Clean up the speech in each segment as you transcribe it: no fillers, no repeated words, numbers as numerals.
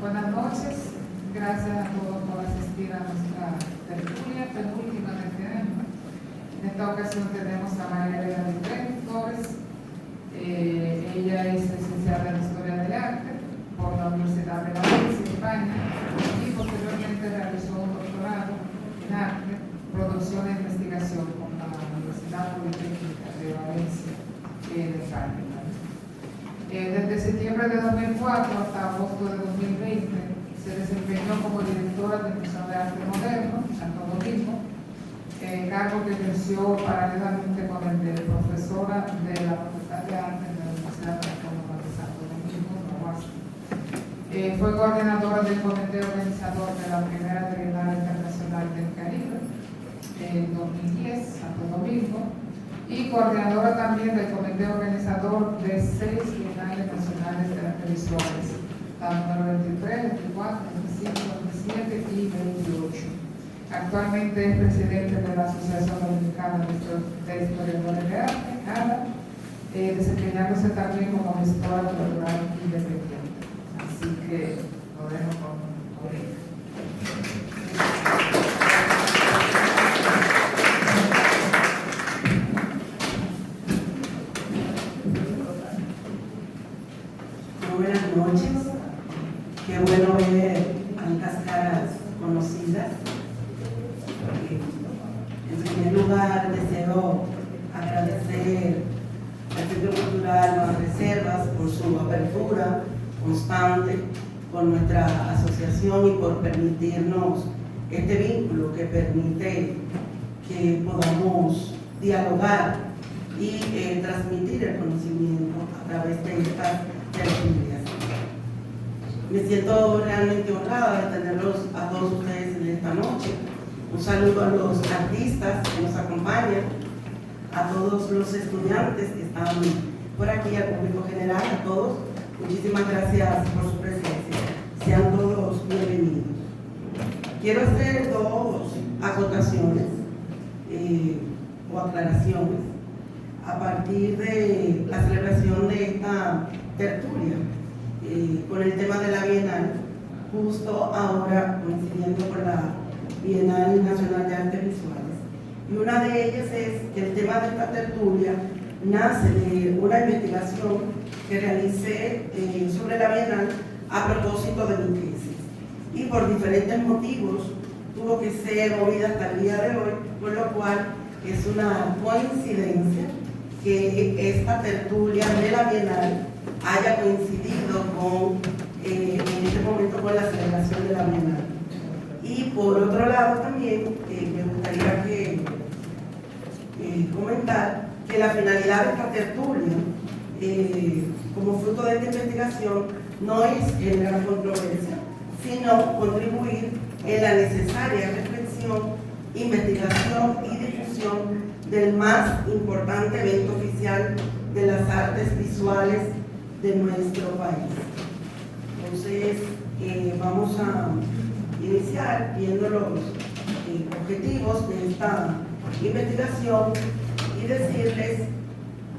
Buenas noches, gracias a todos por asistir a nuestra tertulia penúltima de este año. En esta ocasión tenemos a María Elena Vitrén Torres. Ella es licenciada en Historia del Arte por la Universidad de Valencia, España, y posteriormente realizó un doctorado en arte, producción e investigación con la Universidad Politécnica de Valencia, de España. Desde septiembre de 2004 hasta agosto de 2020 se desempeñó como directora del Museo de Arte Moderno, Santo Domingo, cargo que ejerció paralelamente con el de profesora de la Facultad de Arte de la Universidad Autónoma de Santo Domingo, UASD. Fue coordinadora del comité organizador de la primera Trienal Internacional del Caribe en 2010, Santo Domingo, y coordinadora también del comité organizador de 6 bienales nacionales de artes visuales, la número 23, 24, 25, 27 y 28. Actualmente es presidente de la Asociación Dominicana de Historiadores de Arte, ADA, desempeñándose también como gestora cultural independiente. Así que lo dejo con ella. Buenas noches, qué bueno ver tantas caras conocidas. En primer lugar, deseo agradecer al Centro Cultural Nuevas Reservas por su apertura constante con nuestra asociación y por permitirnos este vínculo que permite que podamos dialogar y transmitir el conocimiento a través de estas tertulias. Me siento realmente honrada de tenerlos a todos ustedes en esta noche. Un saludo a los artistas que nos acompañan, a todos los estudiantes que están por aquí, al público general, a todos. Muchísimas gracias por su presencia. Sean todos bienvenidos. Quiero hacer dos acotaciones o aclaraciones a partir de la celebración de esta tertulia con el tema de la Bienal, justo ahora coincidiendo con la Bienal Nacional de Artes Visuales. Y una de ellas es que el tema de esta tertulia nace de una investigación que realicé sobre la Bienal a propósito de mi tesis. Y por diferentes motivos tuvo que ser movida hasta el día de hoy, por lo cual es una coincidencia que esta tertulia de la Bienal haya coincidido con, en este momento, con la celebración de la Bienal. Y por otro lado también me gustaría comentar que la finalidad de esta tertulia, como fruto de esta investigación, no es generar controversia, sino contribuir en la necesaria reflexión, investigación y difusión del más importante evento oficial de las artes visuales de nuestro país. Entonces, vamos a iniciar viendo los objetivos de esta investigación y decirles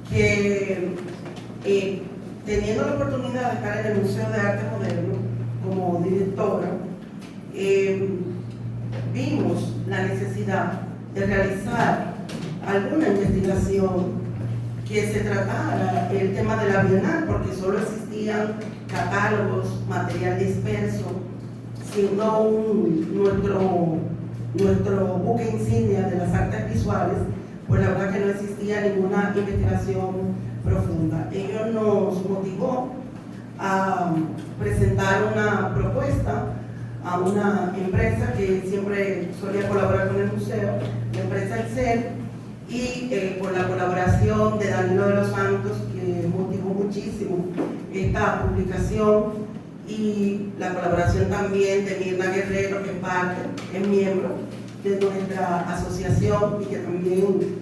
que teniendo la oportunidad de estar en el Museo de Arte Moderno como directora, vimos la necesidad de realizar alguna investigación que se tratara el tema de la Bienal, porque solo existían catálogos, material disperso, siendo nuestro buque insignia de las artes visuales, pues la verdad que no existía ninguna investigación profunda. Ello nos motivó a presentar una propuesta a una empresa que siempre solía colaborar con el museo, la empresa Excel, y por la colaboración de Danilo de los Santos, que motivó muchísimo esta publicación, y la colaboración también de Mirna Guerrero, que es miembro de nuestra asociación y que también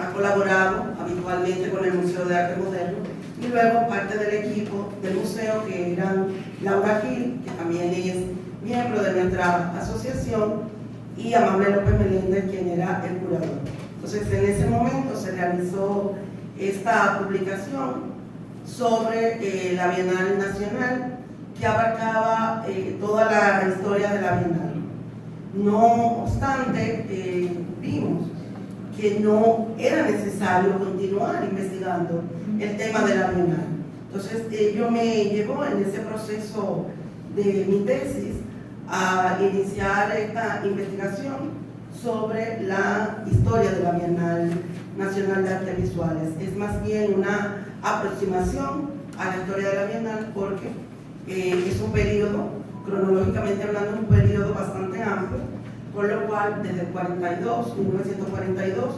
ha colaborado habitualmente con el Museo de Arte Moderno, y luego parte del equipo del museo, que eran Laura Gil, que también es miembro de nuestra asociación, y Amable López Meléndez, quien era el curador. Entonces, en ese momento se realizó esta publicación sobre la Bienal Nacional, que abarcaba toda la historia de la Bienal. No obstante, vimos que no era necesario continuar investigando el tema de la Bienal. Entonces, ello me llevó en ese proceso de mi tesis a iniciar esta investigación sobre la historia de la Bienal Nacional de Artes Visuales. Es más bien una aproximación a la historia de la Bienal porque es un periodo, cronológicamente hablando, un periodo bastante amplio, por lo cual desde el 1942,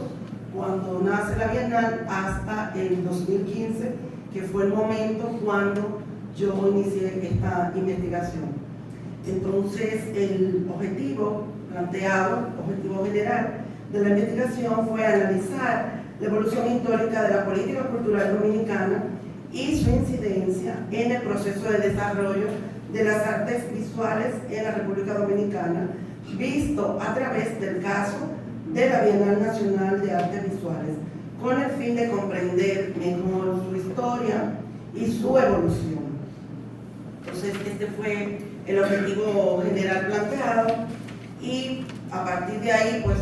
cuando nace la Bienal, hasta el 2015, que fue el momento cuando yo inicié esta investigación. Entonces, el objetivo planteado, objetivo general de la investigación fue analizar la evolución histórica de la política cultural dominicana y su incidencia en el proceso de desarrollo de las artes visuales en la República Dominicana, visto a través del caso de la Bienal Nacional de Artes Visuales, con el fin de comprender mejor su historia y su evolución. Entonces, este fue el objetivo general planteado y a partir de ahí, pues,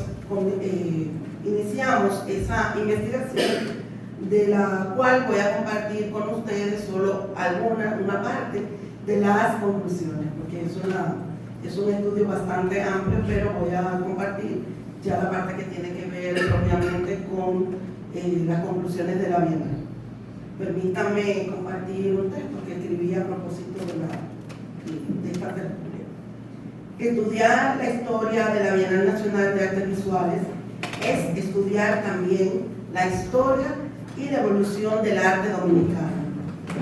iniciamos esa investigación, de la cual voy a compartir con ustedes solo una parte de las conclusiones, porque es un estudio bastante amplio, pero voy a compartir ya la parte que tiene que ver propiamente con las conclusiones de la Bienal. Permítanme compartir un texto que escribí a propósito de esta tertulia. Estudiar la historia de la Bienal Nacional de Artes Visuales es estudiar también la historia y la evolución del arte dominicano,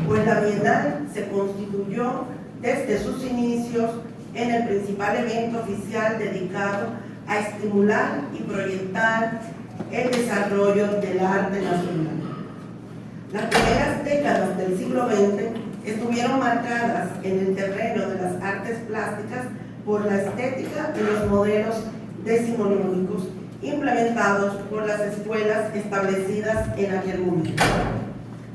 pues la Bienal se constituyó desde sus inicios en el principal evento oficial dedicado a estimular y proyectar el desarrollo del arte nacional. Las primeras décadas del siglo XX estuvieron marcadas en el terreno de las artes plásticas por la estética y los modelos decimonónicos implementados por las escuelas establecidas en aquel momento,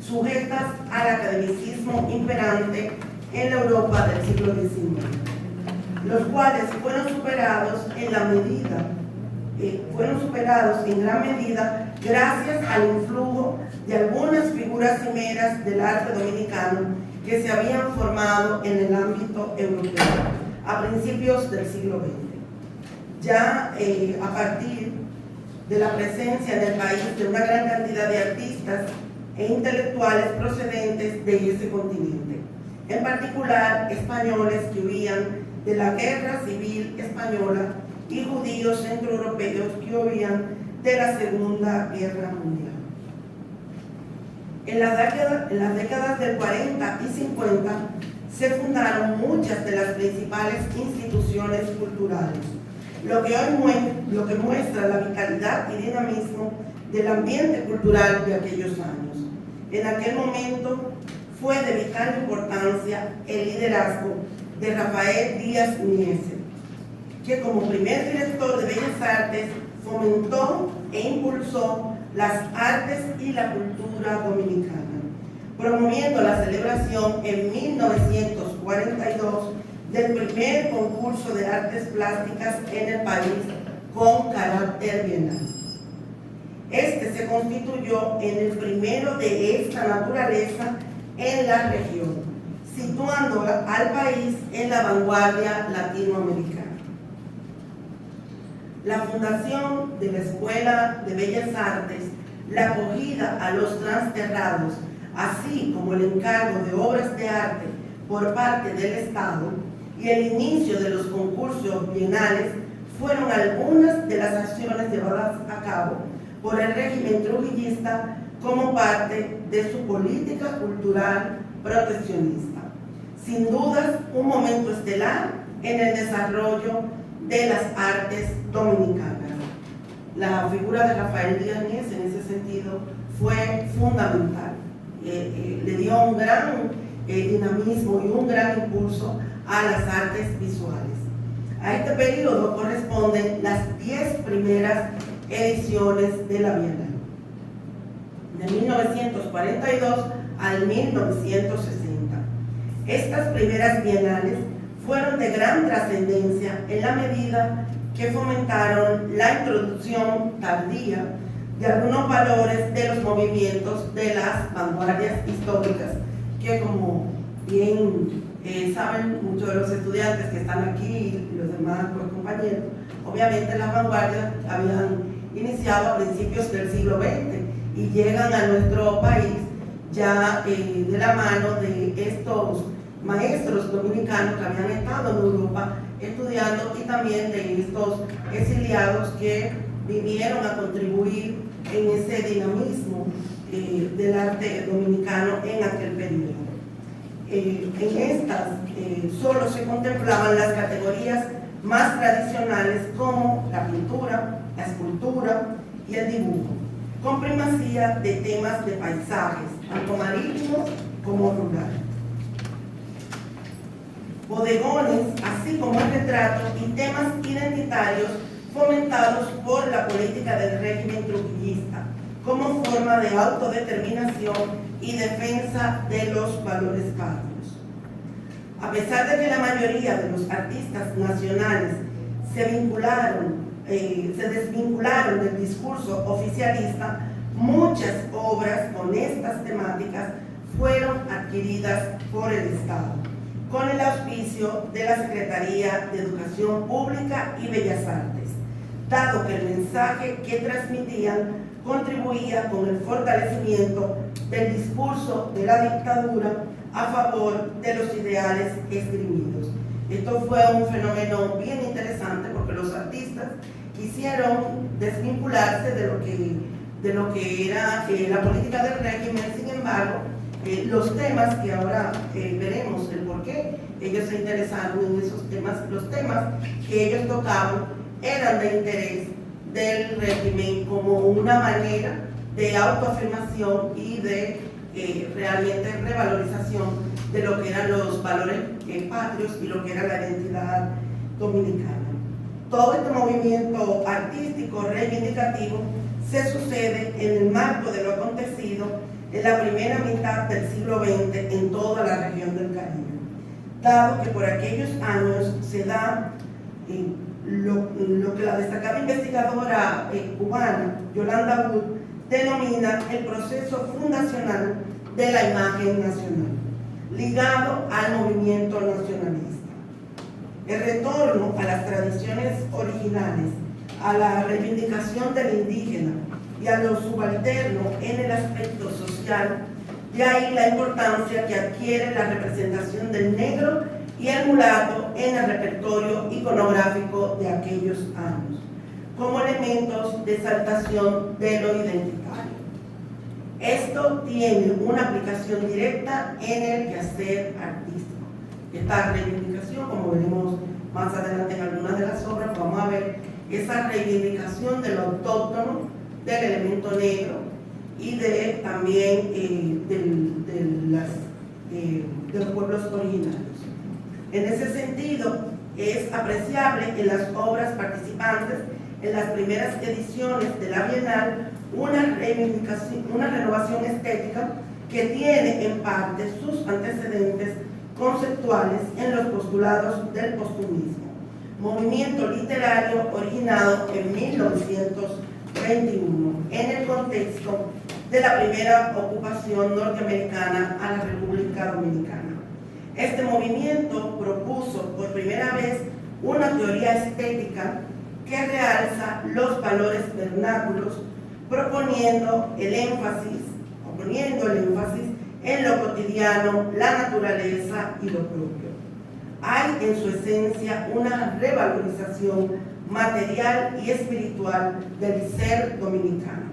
sujetas al academicismo imperante en la Europa del siglo XIX, los cuales fueron superados en gran medida gracias al influjo de algunas figuras cimeras del arte dominicano que se habían formado en el ámbito europeo a principios del siglo XX. Ya a partir de la presencia en el país de una gran cantidad de artistas e intelectuales procedentes de ese continente, en particular españoles que huían de la guerra civil española y judíos centroeuropeos que huían de la Segunda Guerra Mundial. En las décadas del 40 y 50 se fundaron muchas de las principales instituciones culturales, lo que muestra la vitalidad y dinamismo del ambiente cultural de aquellos años. En aquel momento fue de vital importancia el liderazgo de Rafael Díaz Miese, que como primer director de Bellas Artes fomentó e impulsó las artes y la cultura dominicana, promoviendo la celebración en 1942 del primer concurso de artes plásticas en el país con carácter bienal. Este se constituyó en el primero de esta naturaleza en la región, situando al país en la vanguardia latinoamericana. La fundación de la Escuela de Bellas Artes, la acogida a los transterrados, así como el encargo de obras de arte por parte del Estado y el inicio de los concursos bienales fueron algunas de las acciones llevadas a cabo por el régimen trujillista como parte de su política cultural proteccionista. Sin dudas, un momento estelar en el desarrollo de las artes dominicanas. La figura de Rafael Díaz Miese en ese sentido fue fundamental. Le dio un gran dinamismo y un gran impulso a las artes visuales. A este periodo corresponden las 10 primeras ediciones de la Bienal, de 1942 al 1960. Estas primeras bienales fueron de gran trascendencia en la medida que fomentaron la introducción tardía de algunos valores de los movimientos de las vanguardias históricas, que como bien saben muchos de los estudiantes que están aquí y los demás compañeros, obviamente las vanguardias habían iniciado a principios del siglo XX y llegan a nuestro país ya de la mano de estos maestros dominicanos que habían estado en Europa estudiando y también de estos exiliados que vinieron a contribuir en ese dinamismo del arte dominicano en aquel periodo. En estas solo se contemplaban las categorías más tradicionales como la pintura, la escultura y el dibujo, con primacía de temas de paisajes, tanto marítimos como rurales. Bodegones, así como el retrato y temas identitarios fomentados por la política del régimen trujillista, como forma de autodeterminación y defensa de los valores patrios. A pesar de que la mayoría de los artistas nacionales se desvincularon del discurso oficialista, muchas obras con estas temáticas fueron adquiridas por el Estado, con el auspicio de la Secretaría de Educación Pública y Bellas Artes, dado que el mensaje que transmitían contribuía con el fortalecimiento del discurso de la dictadura a favor de los ideales esgrimidos. Esto fue un fenómeno bien interesante porque los artistas quisieron desvincularse de lo que era la política del régimen. Sin embargo, los temas que ahora veremos el por qué ellos se interesaron en esos temas, los temas que ellos tocaban eran de interés del régimen como una manera de autoafirmación y de realmente revalorización de lo que eran los valores patrios y lo que era la identidad dominicana. Todo este movimiento artístico reivindicativo se sucede en el marco de lo acontecido en la primera mitad del siglo XX en toda la región del Caribe, dado que por aquellos años se da lo que la destacada investigadora cubana Yolanda Wood denomina el proceso fundacional de la imagen nacional, ligado al movimiento nacionalista. El retorno a las tradiciones originales, a la reivindicación del indígena y a lo subalterno en el aspecto social, de ahí la importancia que adquiere la representación del negro y el mulato en el repertorio iconográfico de aquellos años, como elementos de exaltación de lo identitario. Esto tiene una aplicación directa en el quehacer artístico. Esta reivindicación, como veremos más adelante en algunas de las obras, vamos a ver esa reivindicación de lo autóctono, del elemento negro y también de los pueblos originarios. En ese sentido, es apreciable en las obras participantes en las primeras ediciones de la Bienal una renovación estética que tiene en parte sus antecedentes conceptuales en los postulados del postumismo, movimiento literario originado en 1921 en el contexto de la primera ocupación norteamericana a la República Dominicana. Este movimiento propuso por primera vez una teoría estética que realza los valores vernáculos, poniendo el énfasis en lo cotidiano, la naturaleza y lo propio. Hay en su esencia una revalorización material y espiritual del ser dominicano.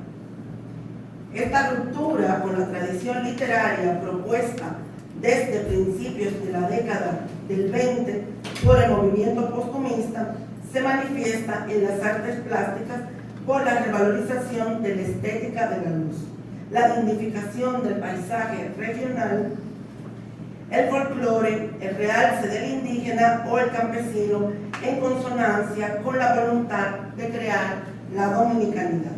Esta ruptura con la tradición literaria propuesta desde principios de la década del 20 por el movimiento postumista se manifiesta en las artes plásticas por la revalorización de la estética de la luz, la dignificación del paisaje regional, el folclore, el realce del indígena o el campesino en consonancia con la voluntad de crear la dominicanidad.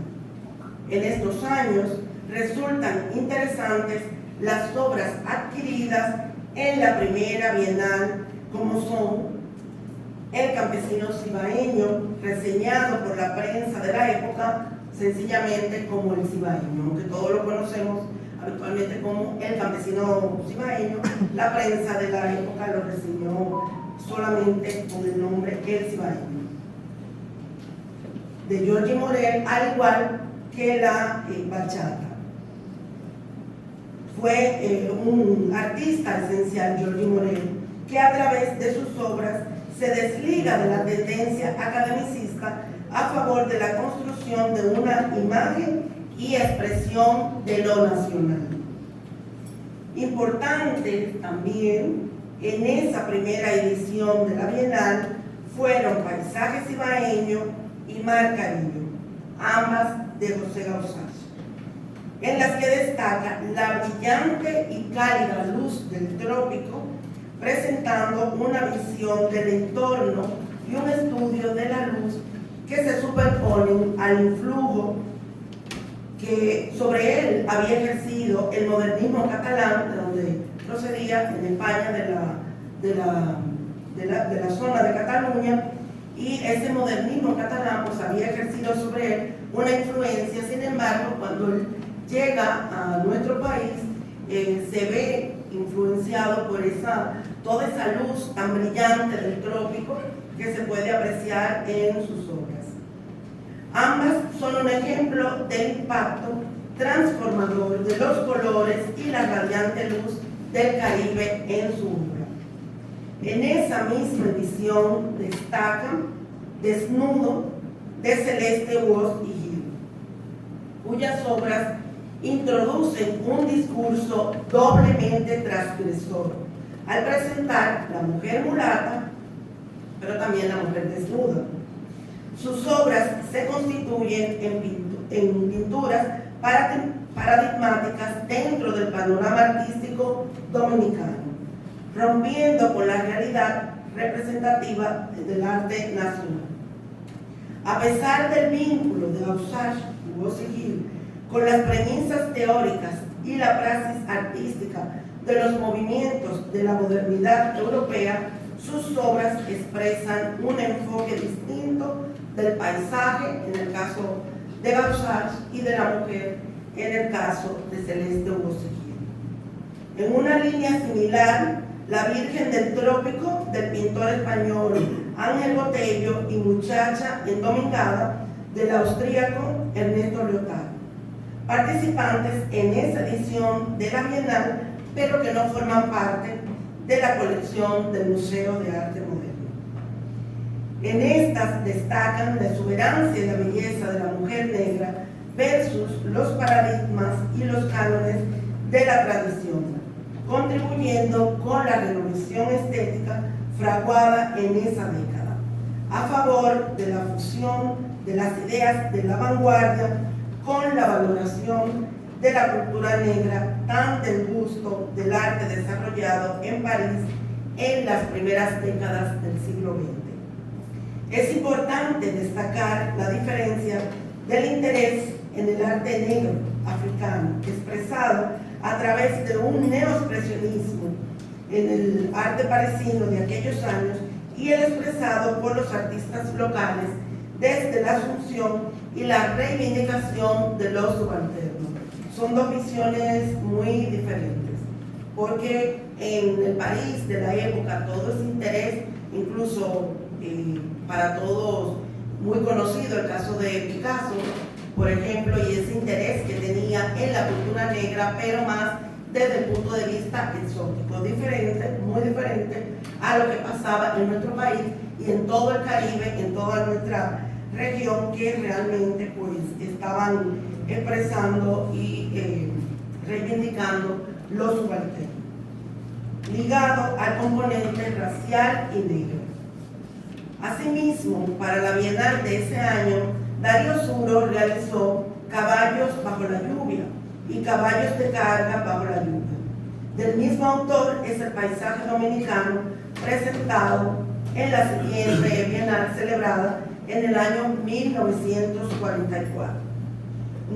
En estos años resultan interesantes las obras adquiridas en la primera bienal, como son El campesino cibaeño, reseñado por la prensa de la época sencillamente como El Cibaeño, aunque todos lo conocemos habitualmente como El campesino cibaeño. La prensa de la época lo reseñó solamente con el nombre El Cibaeño, de Giorgi Morel, al igual que la bachata. Fue un artista esencial, Giorgi Morel, que a través de sus obras se desliga de la tendencia academicista a favor de la construcción de una imagen y expresión de lo nacional. Importante también en esa primera edición de la Bienal fueron Paisaje Cibaeño y Mar Caribe, ambas de José Gauzás, en las que destaca la brillante y cálida luz del trópico, presentando una visión del entorno y un estudio de la luz que se superponen al influjo que sobre él había ejercido el modernismo catalán, de donde procedía, en España, de la zona de Cataluña, y ese modernismo catalán pues había ejercido sobre él una influencia. Sin embargo, cuando él llega a nuestro país, se ve influenciado por toda esa luz tan brillante del trópico que se puede apreciar en sus obras. Ambas son un ejemplo del impacto transformador de los colores y la radiante luz del Caribe en su obra. En esa misma edición destacan Desnudo, de Celeste Woz y Gil, cuyas obras introducen un discurso doblemente transgresor al presentar la mujer mulata, pero también la mujer desnuda. Sus obras se constituyen en pinturas paradigmáticas dentro del panorama artístico dominicano, rompiendo con la realidad representativa del arte nacional. A pesar del vínculo de Gauzás y Woz y Gil con las premisas teóricas y la praxis artística de los movimientos de la modernidad europea, sus obras expresan un enfoque distinto del paisaje, en el caso de Gauzás, y de la mujer, en el caso de Celeste Woz y Gil. En una línea similar, La Virgen del Trópico, del pintor español Ángel Botello, y Muchacha endomingada, del austríaco Ernesto Lyotard, participantes en esa edición de la Bienal, pero que no forman parte de la colección del Museo de Arte Moderno. En estas destacan la exuberancia y la belleza de la mujer negra versus los paradigmas y los cánones de la tradición, contribuyendo con la renovación estética fraguada en esa década, a favor de la fusión de las ideas de la vanguardia con la valoración de la cultura negra, tan del gusto del arte desarrollado en París en las primeras décadas del siglo XX. Es importante destacar la diferencia del interés en el arte negro africano, expresado a través de un neoexpresionismo en el arte parisino de aquellos años, y el expresado por los artistas locales desde la asunción y la reivindicación de los subalternos. Son dos visiones muy diferentes, porque en el París de la época todo ese interés, incluso para todos muy conocido el caso de Picasso, por ejemplo, y ese interés que tenía en la cultura negra, pero más desde el punto de vista exótico, diferente, muy diferente a lo que pasaba en nuestro país y en todo el Caribe, en toda nuestra región, que realmente pues estaban expresando y reivindicando los subalternos, ligado al componente racial y negro. Asimismo, para la Bienal de ese año, Darío Suro realizó Caballos bajo la lluvia y Caballos de carga bajo la lluvia. Del mismo autor es el paisaje dominicano, presentado en la siguiente Bienal celebrada en el año 1944.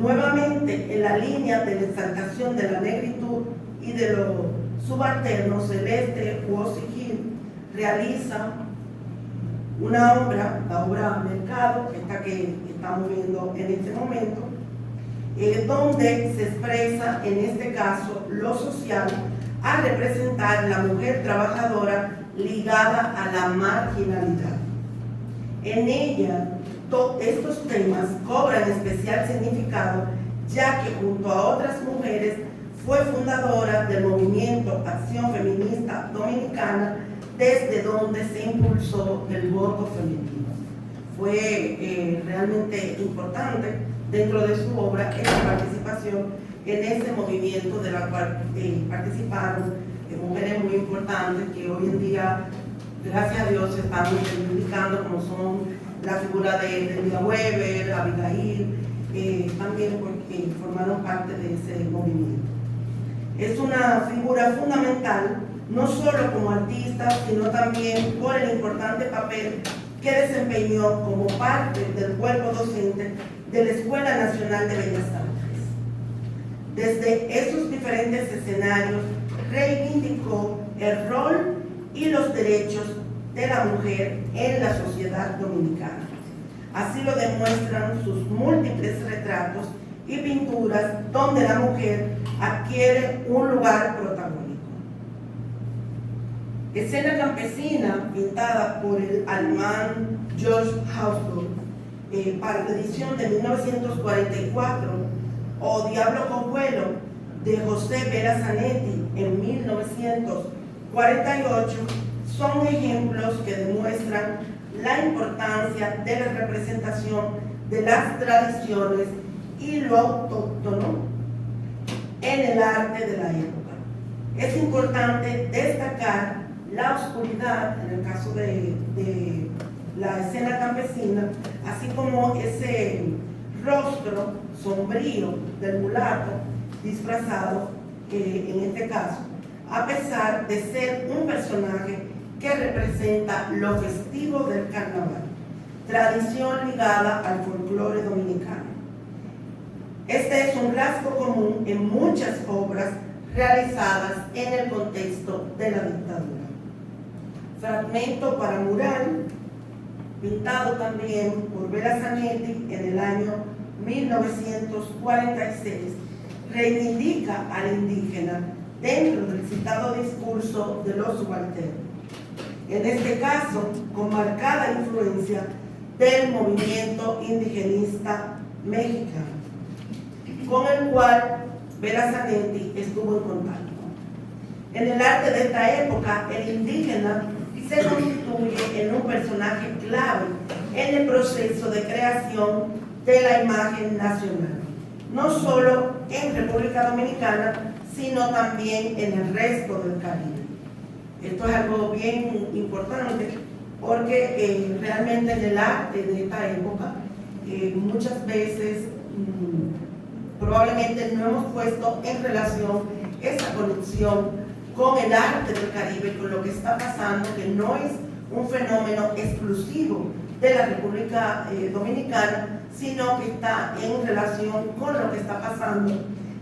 Nuevamente, en la línea de la exaltación de la negritud y de lo subalterno Celeste Wosigil realiza una obra, la obra Mercado, esta que estamos viendo en este momento, donde se expresa en este caso lo social a representar la mujer trabajadora ligada a la marginalidad. En ella, estos temas cobran especial significado, ya que junto a otras mujeres fue fundadora del movimiento Acción Feminista Dominicana, desde donde se impulsó el voto femenino. Fue realmente importante dentro de su obra esa participación en ese movimiento de la cual participaron mujeres muy importantes que hoy en día, gracias a Dios, se están reivindicando, como son la figura de Lía Weber, Abigail, también porque formaron parte de ese movimiento. Es una figura fundamental, no solo como artista, sino también por el importante papel que desempeñó como parte del cuerpo docente de la Escuela Nacional de Bellas Artes. Desde esos diferentes escenarios, reivindicó el rol y los derechos de la mujer en la sociedad dominicana. Así lo demuestran sus múltiples retratos y pinturas donde la mujer adquiere un lugar protagónico. Escena campesina, pintada por el alemán George Hausdorff para la edición de 1944, o Diablo Cojuelo, de José Vera Zanetti en 1948, son ejemplos que demuestran la importancia de la representación de las tradiciones y lo autóctono en el arte de la época. Es importante destacar la oscuridad, en el caso de la escena campesina, así como ese rostro sombrío del mulato disfrazado, en este caso, a pesar de ser un personaje que representa lo festivo del carnaval, tradición ligada al folclore dominicano. Este es un rasgo común en muchas obras realizadas en el contexto de la dictadura. Fragmento para mural, pintado también por Vera Zanetti en el año 1946, reivindica al indígena dentro del citado discurso de los subalternos. En este caso, con marcada influencia del movimiento indigenista mexicano, con el cual Vera Zanetti estuvo en contacto. En el arte de esta época, el indígena se constituye en un personaje clave en el proceso de creación de la imagen nacional, no solo en República Dominicana, sino también en el resto del Caribe. Esto es algo bien importante porque realmente en el arte de esta época muchas veces probablemente no hemos puesto en relación esa conexión con el arte del Caribe, con lo que está pasando, que no es un fenómeno exclusivo de la República Dominicana, sino que está en relación con lo que está pasando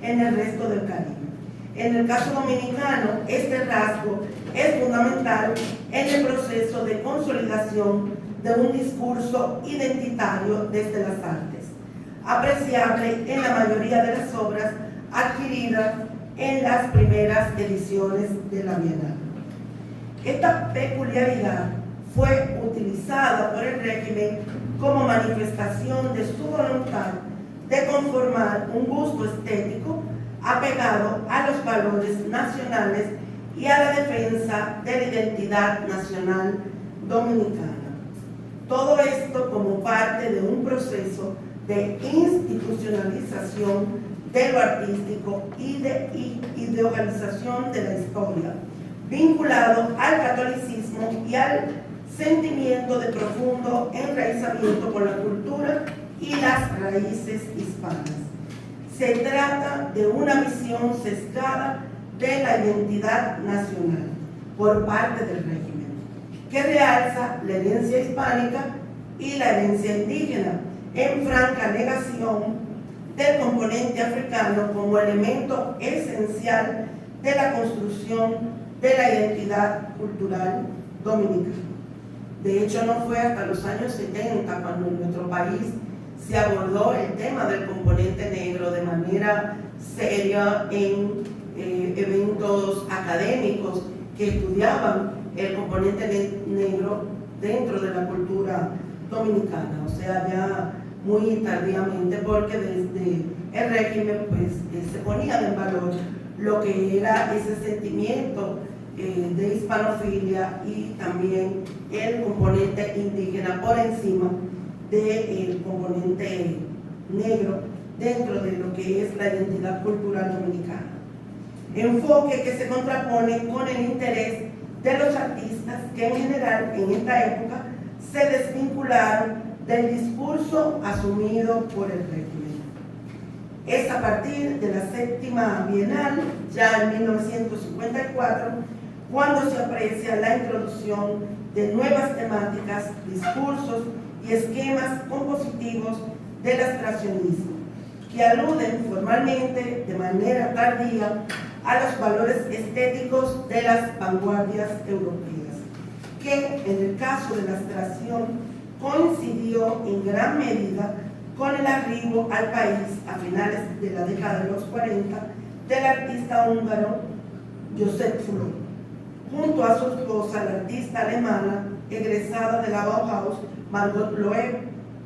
en el resto del Caribe. En el caso dominicano, este rasgo es fundamental en el proceso de consolidación de un discurso identitario desde las artes, apreciable en la mayoría de las obras adquiridas en las primeras ediciones de la Bienal. Esta peculiaridad fue utilizada por el régimen como manifestación de su voluntad de conformar un gusto estético apegado a los valores nacionales y a la defensa de la identidad nacional dominicana. Todo esto como parte de un proceso de institucionalización de lo artístico y de ideologización de la historia, vinculado al catolicismo y al sentimiento de profundo enraizamiento por la cultura y las raíces hispanas. Se trata de una visión sesgada de la identidad nacional por parte del régimen, que realza la herencia hispánica y la herencia indígena, en franca negación del componente africano como elemento esencial de la construcción de la identidad cultural dominicana. De hecho, no fue hasta los años 70 cuando en nuestro país se abordó el tema del componente negro de manera seria en eventos académicos que estudiaban el componente negro dentro de la cultura dominicana, o sea, ya muy tardíamente, porque desde el régimen pues, se ponían en valor lo que era ese sentimiento de hispanofilia y también el componente indígena por encima del componente negro dentro de lo que es la identidad cultural dominicana. Enfoque que se contrapone con el interés de los artistas que en general en esta época se desvincularon del discurso asumido por el régimen. Es a partir de la séptima bienal, ya en 1954, cuando se aprecia la introducción de nuevas temáticas, discursos y esquemas compositivos del abstraccionismo, que aluden formalmente de manera tardía a los valores estéticos de las vanguardias europeas, que en el caso de la abstracción coincidió en gran medida con el arribo al país a finales de la década de los 40 del artista húngaro Joseph Fulo, junto a su esposa, la artista alemana egresada de la Bauhaus, Margot Loeb,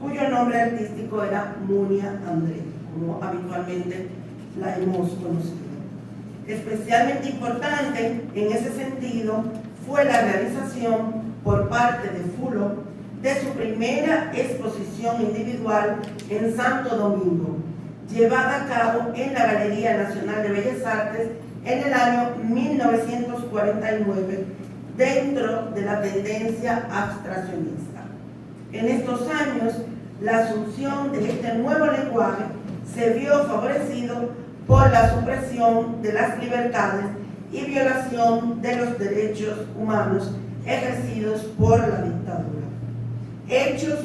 cuyo nombre artístico era Munia André, como habitualmente la hemos conocido. Especialmente importante en ese sentido fue la realización por parte de Fulo de su primera exposición individual en Santo Domingo, llevada a cabo en la Galería Nacional de Bellas Artes en el año 1949, dentro de la tendencia abstraccionista. En estos años, la asunción de este nuevo lenguaje se vio favorecido por la supresión de las libertades y violación de los derechos humanos ejercidos por la dictadura. Hechos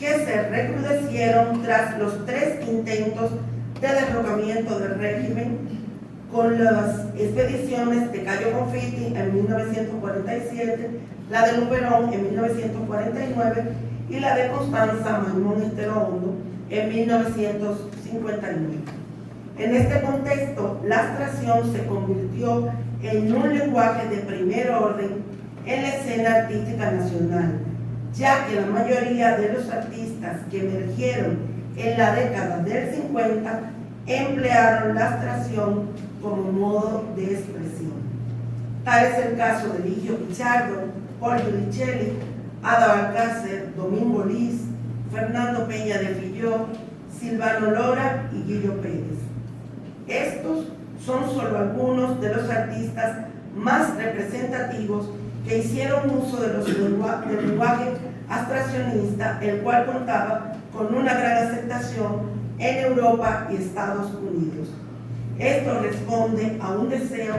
que se recrudecieron tras los 3 intentos de derrocamiento del régimen, con las expediciones de Cayo Confiti en 1947, la de Luperón en 1949 y la de Constanza Maimón Esterohondo en 1959. En este contexto, la abstracción se convirtió en un lenguaje de primer orden en la escena artística nacional, ya que la mayoría de los artistas que emergieron en la década del 50 emplearon la abstracción como modo de expresión. Tal es el caso de Ligio Pichardo, Paul Giudicelli, Ada Balcácer, Domingo Liz, Fernando Peña de Filló, Silvano Lora y Guillo Pérez. Estos son solo algunos de los artistas más representativos que hicieron uso del lenguaje abstraccionista, el cual contaba con una gran aceptación en Europa y Estados Unidos. Esto responde a un deseo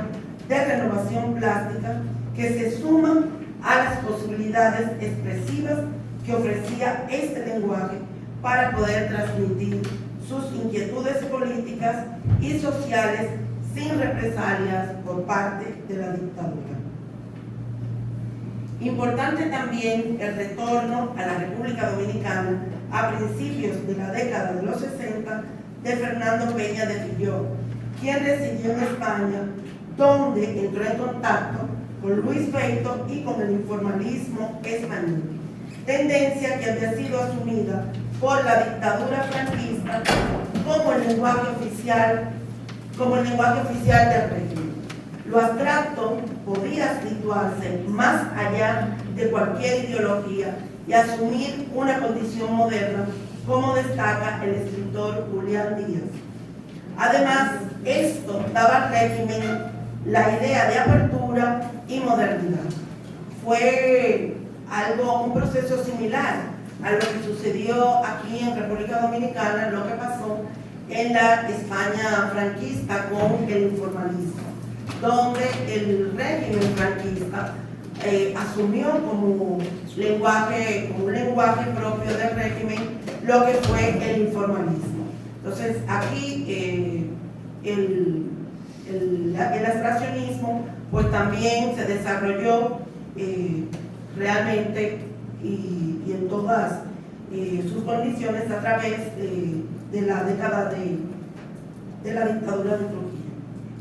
de renovación plástica que se suma a las posibilidades expresivas que ofrecía este lenguaje para poder transmitir sus inquietudes políticas y sociales sin represalias por parte de la dictadura. Importante también el retorno a la República Dominicana a principios de la década de los 60 de Fernando Peña de Filló, quien residió en España, donde entró en contacto con Luis Feito y con el informalismo español, tendencia que había sido asumida por la dictadura franquista como el lenguaje oficial del régimen. Lo abstracto podía situarse más allá de cualquier ideología y asumir una condición moderna, como destaca el escritor Julián Díaz. Además, esto daba al régimen la idea de apertura y modernidad. Fue un proceso similar a lo que sucedió aquí en República Dominicana, lo que pasó en la España franquista con el informalismo, donde el régimen franquista asumió como un lenguaje propio del régimen lo que fue el informalismo. Entonces aquí el el abstraccionismo pues también se desarrolló realmente y en todas sus condiciones a través de la década de la dictadura de Trujillo.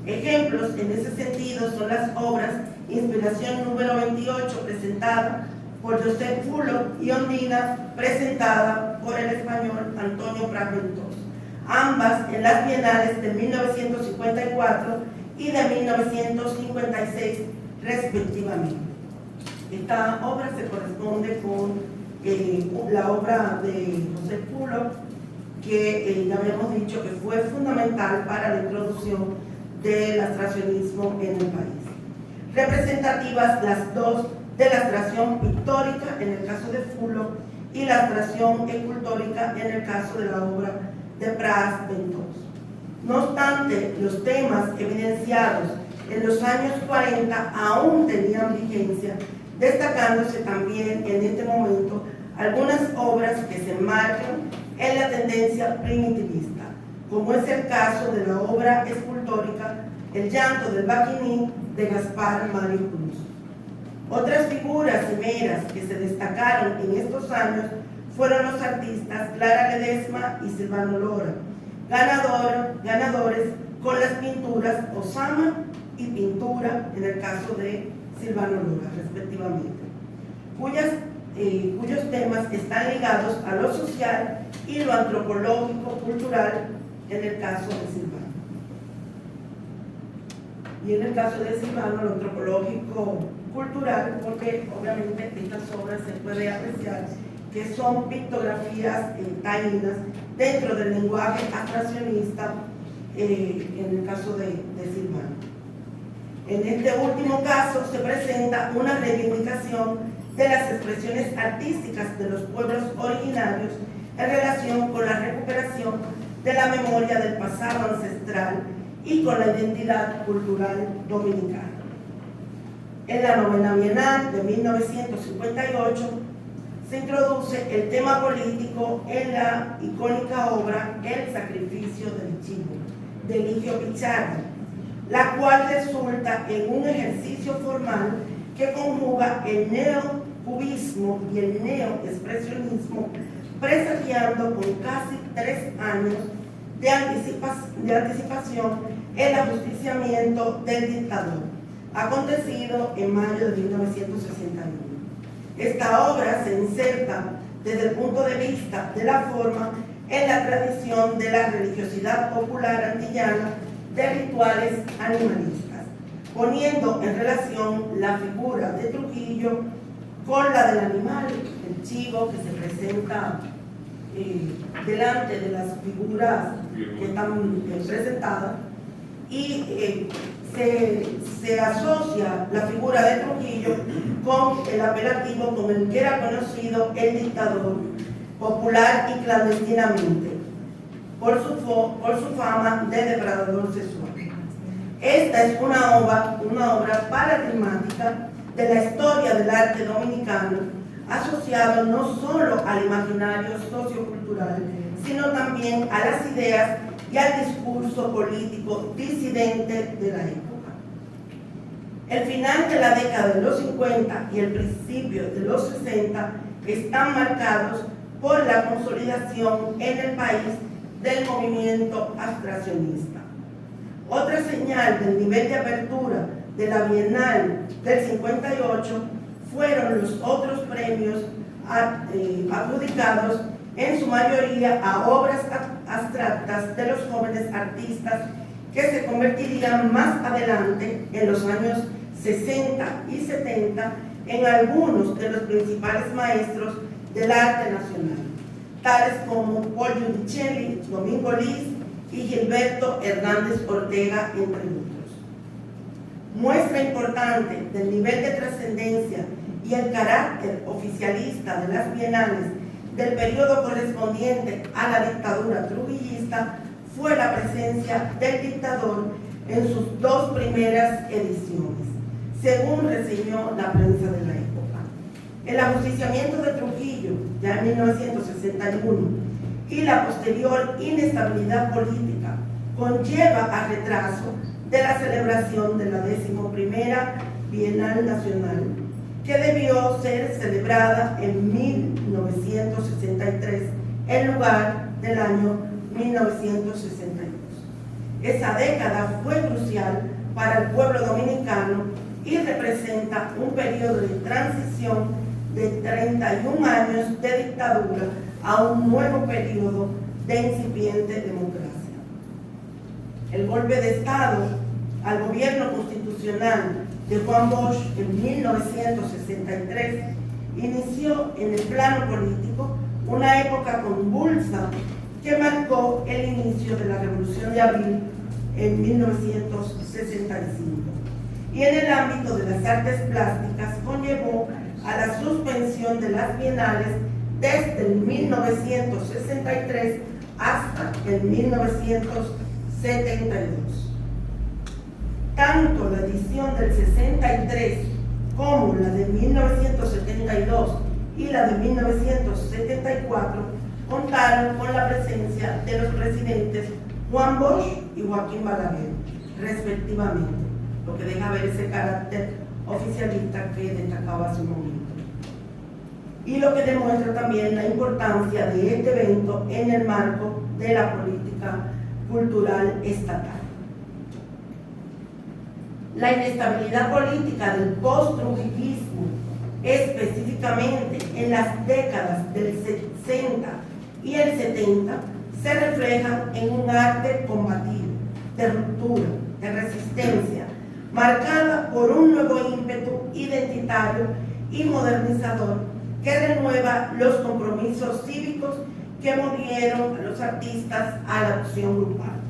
Ejemplos en ese sentido son las obras Inspiración número 28, presentada por Josep Fulo, y Ondina, presentada por el español Antonio Prat Ventoso, ambas en las bienales de 1954 y de 1956 respectivamente. Esta obra se corresponde con la obra de José Fulo, que ya habíamos dicho que fue fundamental para la introducción del abstraccionismo en el país. Representativas las dos de la abstracción pictórica en el caso de Fulo y la abstracción escultórica en el caso de la obra de Prat Ventoso. No obstante, los temas evidenciados en los años 40 aún tenían vigencia, destacándose también en este momento algunas obras que se enmarcan en la tendencia primitivista, como es el caso de la obra escultórica El llanto del Baquiní de Gaspar Mario Cruz. Otras figuras severas que se destacaron en estos años fueron los artistas Clara Ledesma y Silvano Lora, ganadores con las pinturas Osama y Pintura, en el caso de Silvano Lora, respectivamente, cuyos temas están ligados a lo social y lo antropológico-cultural en el caso de Silvano. Y en el caso de Silvano, lo antropológico-cultural, porque obviamente estas obras se puede apreciar que son pictografías taínas dentro del lenguaje abstraccionista en el caso de Silvano. En este último caso se presenta una reivindicación de las expresiones artísticas de los pueblos originarios en relación con la recuperación de la memoria del pasado ancestral y con la identidad cultural dominicana. En la novena Bienal de 1958 se introduce el tema político en la icónica obra El sacrificio del chivo, de Eligio Pichardo, la cual resulta en un ejercicio formal que conjuga el neocubismo y el neoexpresionismo, presagiando con casi 3 años de anticipación el ajusticiamiento del dictador, acontecido en mayo de 1961. Esta obra se inserta desde el punto de vista de la forma en la tradición de la religiosidad popular antillana de rituales animalistas, poniendo en relación la figura de Trujillo con la del animal, el chivo, que se presenta delante de las figuras que están presentadas, y se asocia la figura de Trujillo con el apelativo con el que era conocido el dictador, popular y clandestinamente, por su fama de depredador sexual. Esta es una obra paradigmática de la historia del arte dominicano, asociado no solo al imaginario sociocultural, sino también a las ideas y al discurso político disidente de la época. El final de la década de los 50 y el principio de los 60 están marcados por la consolidación en el país del movimiento abstraccionista. Otra señal del nivel de apertura de la Bienal del 58 fueron los otros premios adjudicados en su mayoría a obras abstractas de los jóvenes artistas que se convertirían más adelante, en los años 60 y 70, en algunos de los principales maestros del arte nacional, tales como Paul Giudicelli, Domingo Liz y Gilberto Hernández Ortega, entre otros. Muestra importante del nivel de trascendencia y el carácter oficialista de las bienales del periodo correspondiente a la dictadura trujillista fue la presencia del dictador en sus 2 primeras ediciones, según reseñó la prensa de la época. El ajusticiamiento de Trujillo, ya en 1961, y la posterior inestabilidad política conlleva a retraso de la celebración de la 11ª Bienal Nacional, que debió ser celebrada en 1963 en lugar del año 1962. Esa década fue crucial para el pueblo dominicano y representa un periodo de transición de 31 años de dictadura a un nuevo periodo de incipiente democracia. El golpe de Estado al gobierno constitucional de Juan Bosch en 1963 inició en el plano político una época convulsa que marcó el inicio de la Revolución de Abril en 1965. Y en el ámbito de las artes plásticas conllevó a la suspensión de las bienales desde el 1963 hasta el 1972. Tanto la edición del 63 como la de 1972 y la de 1974 contaron con la presencia de los presidentes Juan Bosch y Joaquín Balaguer, respectivamente, lo que deja ver ese carácter oficialista que destacaba hace un momento. Y lo que demuestra también la importancia de este evento en el marco de la política cultural estatal. La inestabilidad política del post-trujillismo, específicamente en las décadas del 60 y el 70, se refleja en un arte combativo, de ruptura, de resistencia, marcada por un nuevo ímpetu identitario y modernizador que renueva los compromisos cívicos que movieron a los artistas a la acción grupal,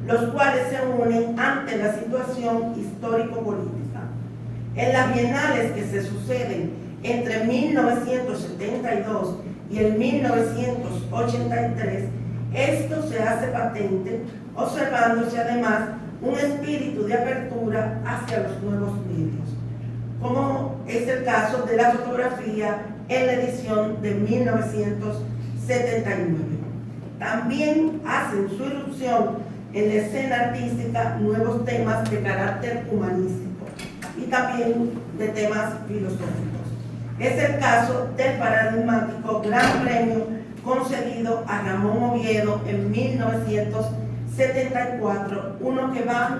los cuales se unen ante la situación histórico-política. En las bienales que se suceden entre 1972 y el 1983, esto se hace patente, observándose además un espíritu de apertura hacia los nuevos medios, como es el caso de la fotografía en la edición de 1979. También hacen su irrupción en la escena artística nuevos temas de carácter humanístico y también de temas filosóficos. Es el caso del paradigmático Gran Premio concedido a Ramón Oviedo en 1974, uno que va,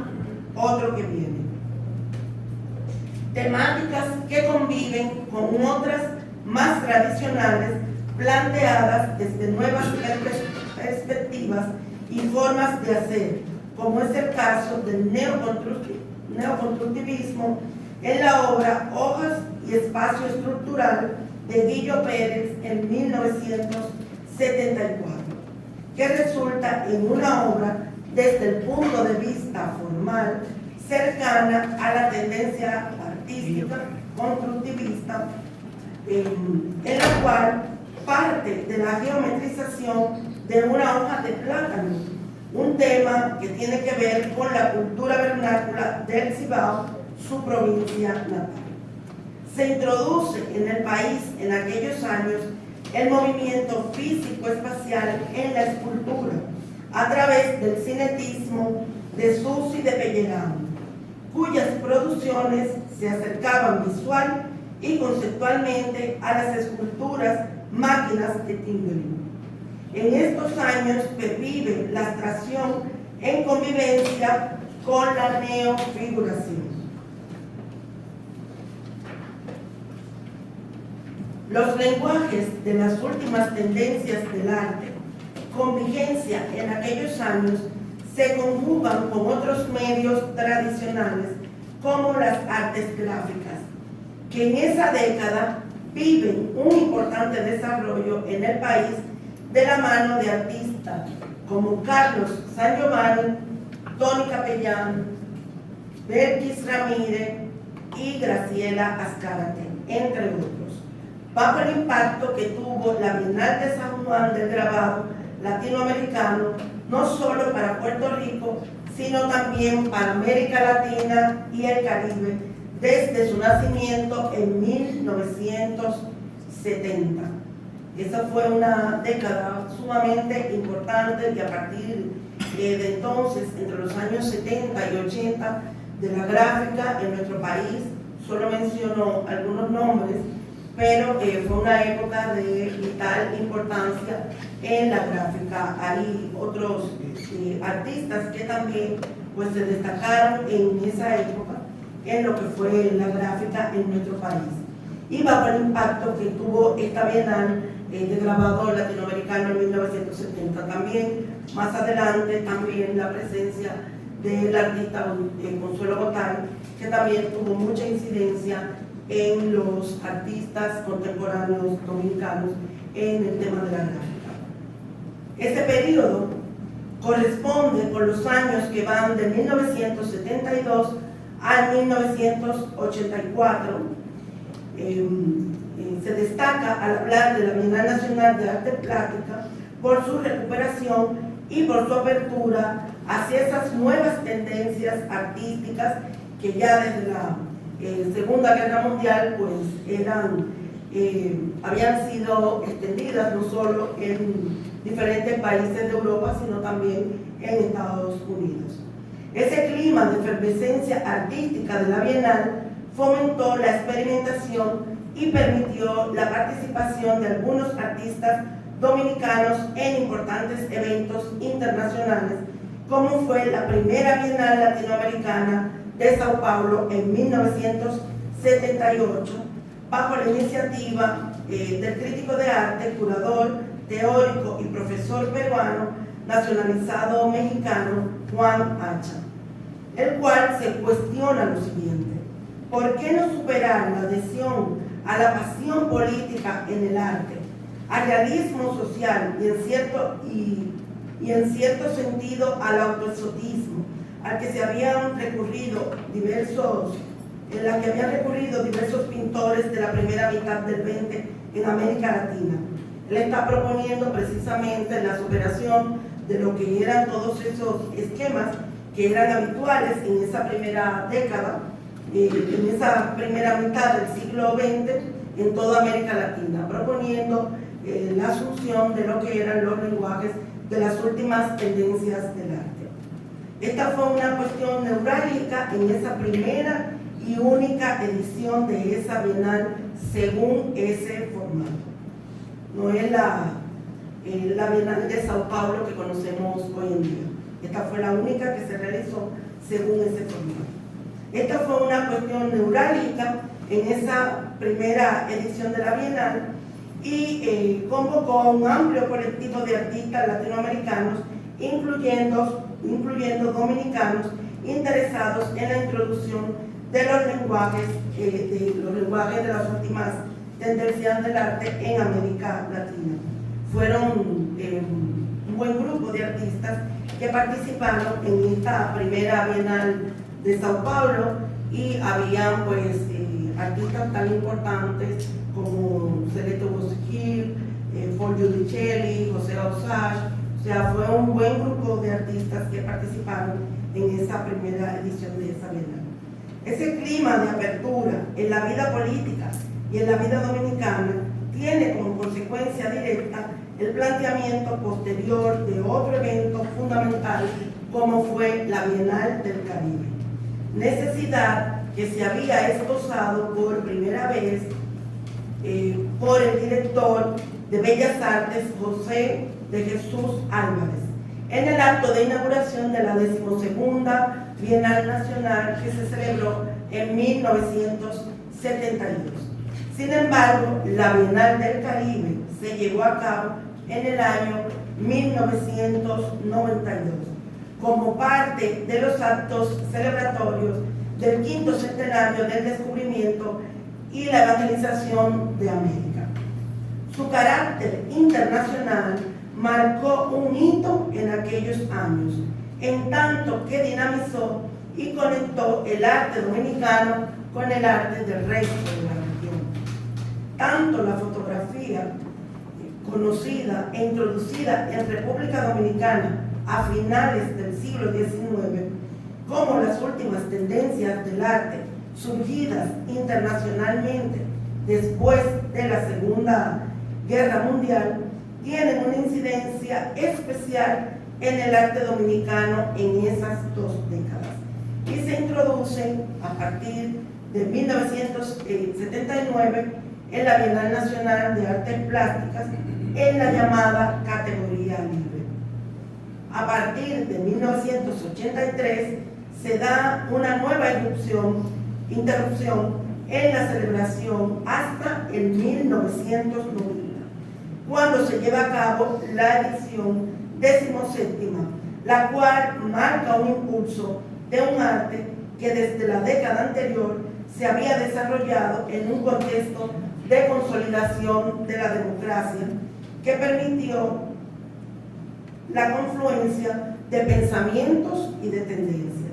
otro que viene. Temáticas que conviven con otras más tradicionales, planteadas desde nuevas perspectivas y formas de hacer, como es el caso del neoconstructivismo en la obra Hojas y Espacio Estructural de Guillo Pérez en 1974, que resulta en una obra desde el punto de vista formal cercana a la tendencia artística constructivista, en la cual parte de la geometrización de una hoja de plátano, un tema que tiene que ver con la cultura vernácula del Cibao, su provincia natal. Se introduce en el país en aquellos años el movimiento físico-espacial en la escultura a través del cinetismo de Susi de Pellerano, cuyas producciones se acercaban visual y conceptualmente a las esculturas máquinas de Tinguely. En estos años pervive la abstracción en convivencia con la neofiguración. Los lenguajes de las últimas tendencias del arte, con vigencia en aquellos años, se conjugan con otros medios tradicionales, como las artes gráficas, que en esa década viven un importante desarrollo en el país de la mano de artistas como Carlos San Giovanni, Tony Capellán, Belkis Ramírez y Graciela Azcárate, entre otros, bajo el impacto que tuvo la Bienal de San Juan del Grabado latinoamericano, no solo para Puerto Rico, sino también para América Latina y el Caribe, desde su nacimiento en 1970. Esa fue una década sumamente importante y a partir de entonces, entre los años 70 y 80, de la gráfica en nuestro país. Solo menciono algunos nombres, pero fue una época de vital importancia en la gráfica. Hay otros artistas que también pues, se destacaron en esa época en lo que fue la gráfica en nuestro país. Y bajo el impacto que tuvo esta Bienal de grabador latinoamericano en 1970. También, más adelante, también la presencia del artista Consuelo Botay, que también tuvo mucha incidencia en los artistas contemporáneos dominicanos en el tema de la gráfica. Este periodo corresponde con los años que van de 1972 al 1984. Se destaca al hablar de la Bienal Nacional de Arte Plástica por su recuperación y por su apertura hacia esas nuevas tendencias artísticas que ya desde la Segunda Guerra Mundial pues habían sido extendidas no solo en diferentes países de Europa, sino también en Estados Unidos. Ese clima de efervescencia artística de la Bienal fomentó la experimentación y permitió la participación de algunos artistas dominicanos en importantes eventos internacionales, como fue la primera Bienal Latinoamericana de Sao Paulo en 1978, bajo la iniciativa del crítico de arte, curador, teórico y profesor peruano nacionalizado mexicano Juan Hacha, el cual se cuestiona lo siguiente: ¿por qué no superar la adhesión a la pasión política en el arte, al realismo social y en cierto sentido al autoexotismo, al que habían recurrido diversos pintores de la primera mitad del 20 en América Latina? Él está proponiendo precisamente la superación de lo que eran todos esos esquemas que eran habituales en esa primera década, en esa primera mitad del siglo XX en toda América Latina, proponiendo la asunción de lo que eran los lenguajes de las últimas tendencias del arte. Esta fue una cuestión neurálgica en esa primera y única edición de esa Bienal según ese formato. No es la Bienal de Sao Paulo que conocemos hoy en día. Esta fue la única que se realizó según ese formato. Esta fue una cuestión neurálgica en esa primera edición de la Bienal y convocó a un amplio colectivo de artistas latinoamericanos, incluyendo dominicanos interesados en la introducción de los lenguajes de las últimas tendencias del arte en América Latina. Fueron un buen grupo de artistas que participaron en esta primera Bienal de Sao Paulo y habían pues artistas tan importantes como Celeste Bosquil, Paul Giudicelli, José Ausage. O sea, fue un buen grupo de artistas que participaron en esa primera edición de esa Bienal. Ese clima de apertura en la vida política y en la vida dominicana tiene como consecuencia directa el planteamiento posterior de otro evento fundamental como fue la Bienal del Caribe. Necesidad que se había esbozado por primera vez por el director de Bellas Artes José de Jesús Álvarez en el acto de inauguración de la 12ª Bienal Nacional que se celebró en 1972. Sin embargo, la Bienal del Caribe se llevó a cabo en el año 1992 como parte de los actos celebratorios del 5º centenario del descubrimiento y la evangelización de América. Su carácter internacional marcó un hito en aquellos años, en tanto que dinamizó y conectó el arte dominicano con el arte del resto de la región. Tanto la fotografía conocida e introducida en República Dominicana a finales del siglo XIX, como las últimas tendencias del arte surgidas internacionalmente después de la Segunda Guerra Mundial, tienen una incidencia especial en el arte dominicano en esas 2 décadas y se introducen a partir de 1979 en la Bienal Nacional de Artes Plásticas en la llamada categoría libre. A partir de 1983 se da una nueva interrupción en la celebración hasta el 1990, cuando se lleva a cabo la edición 17ª, la cual marca un impulso de un arte que desde la década anterior se había desarrollado en un contexto de consolidación de la democracia que permitió la confluencia de pensamientos y de tendencias,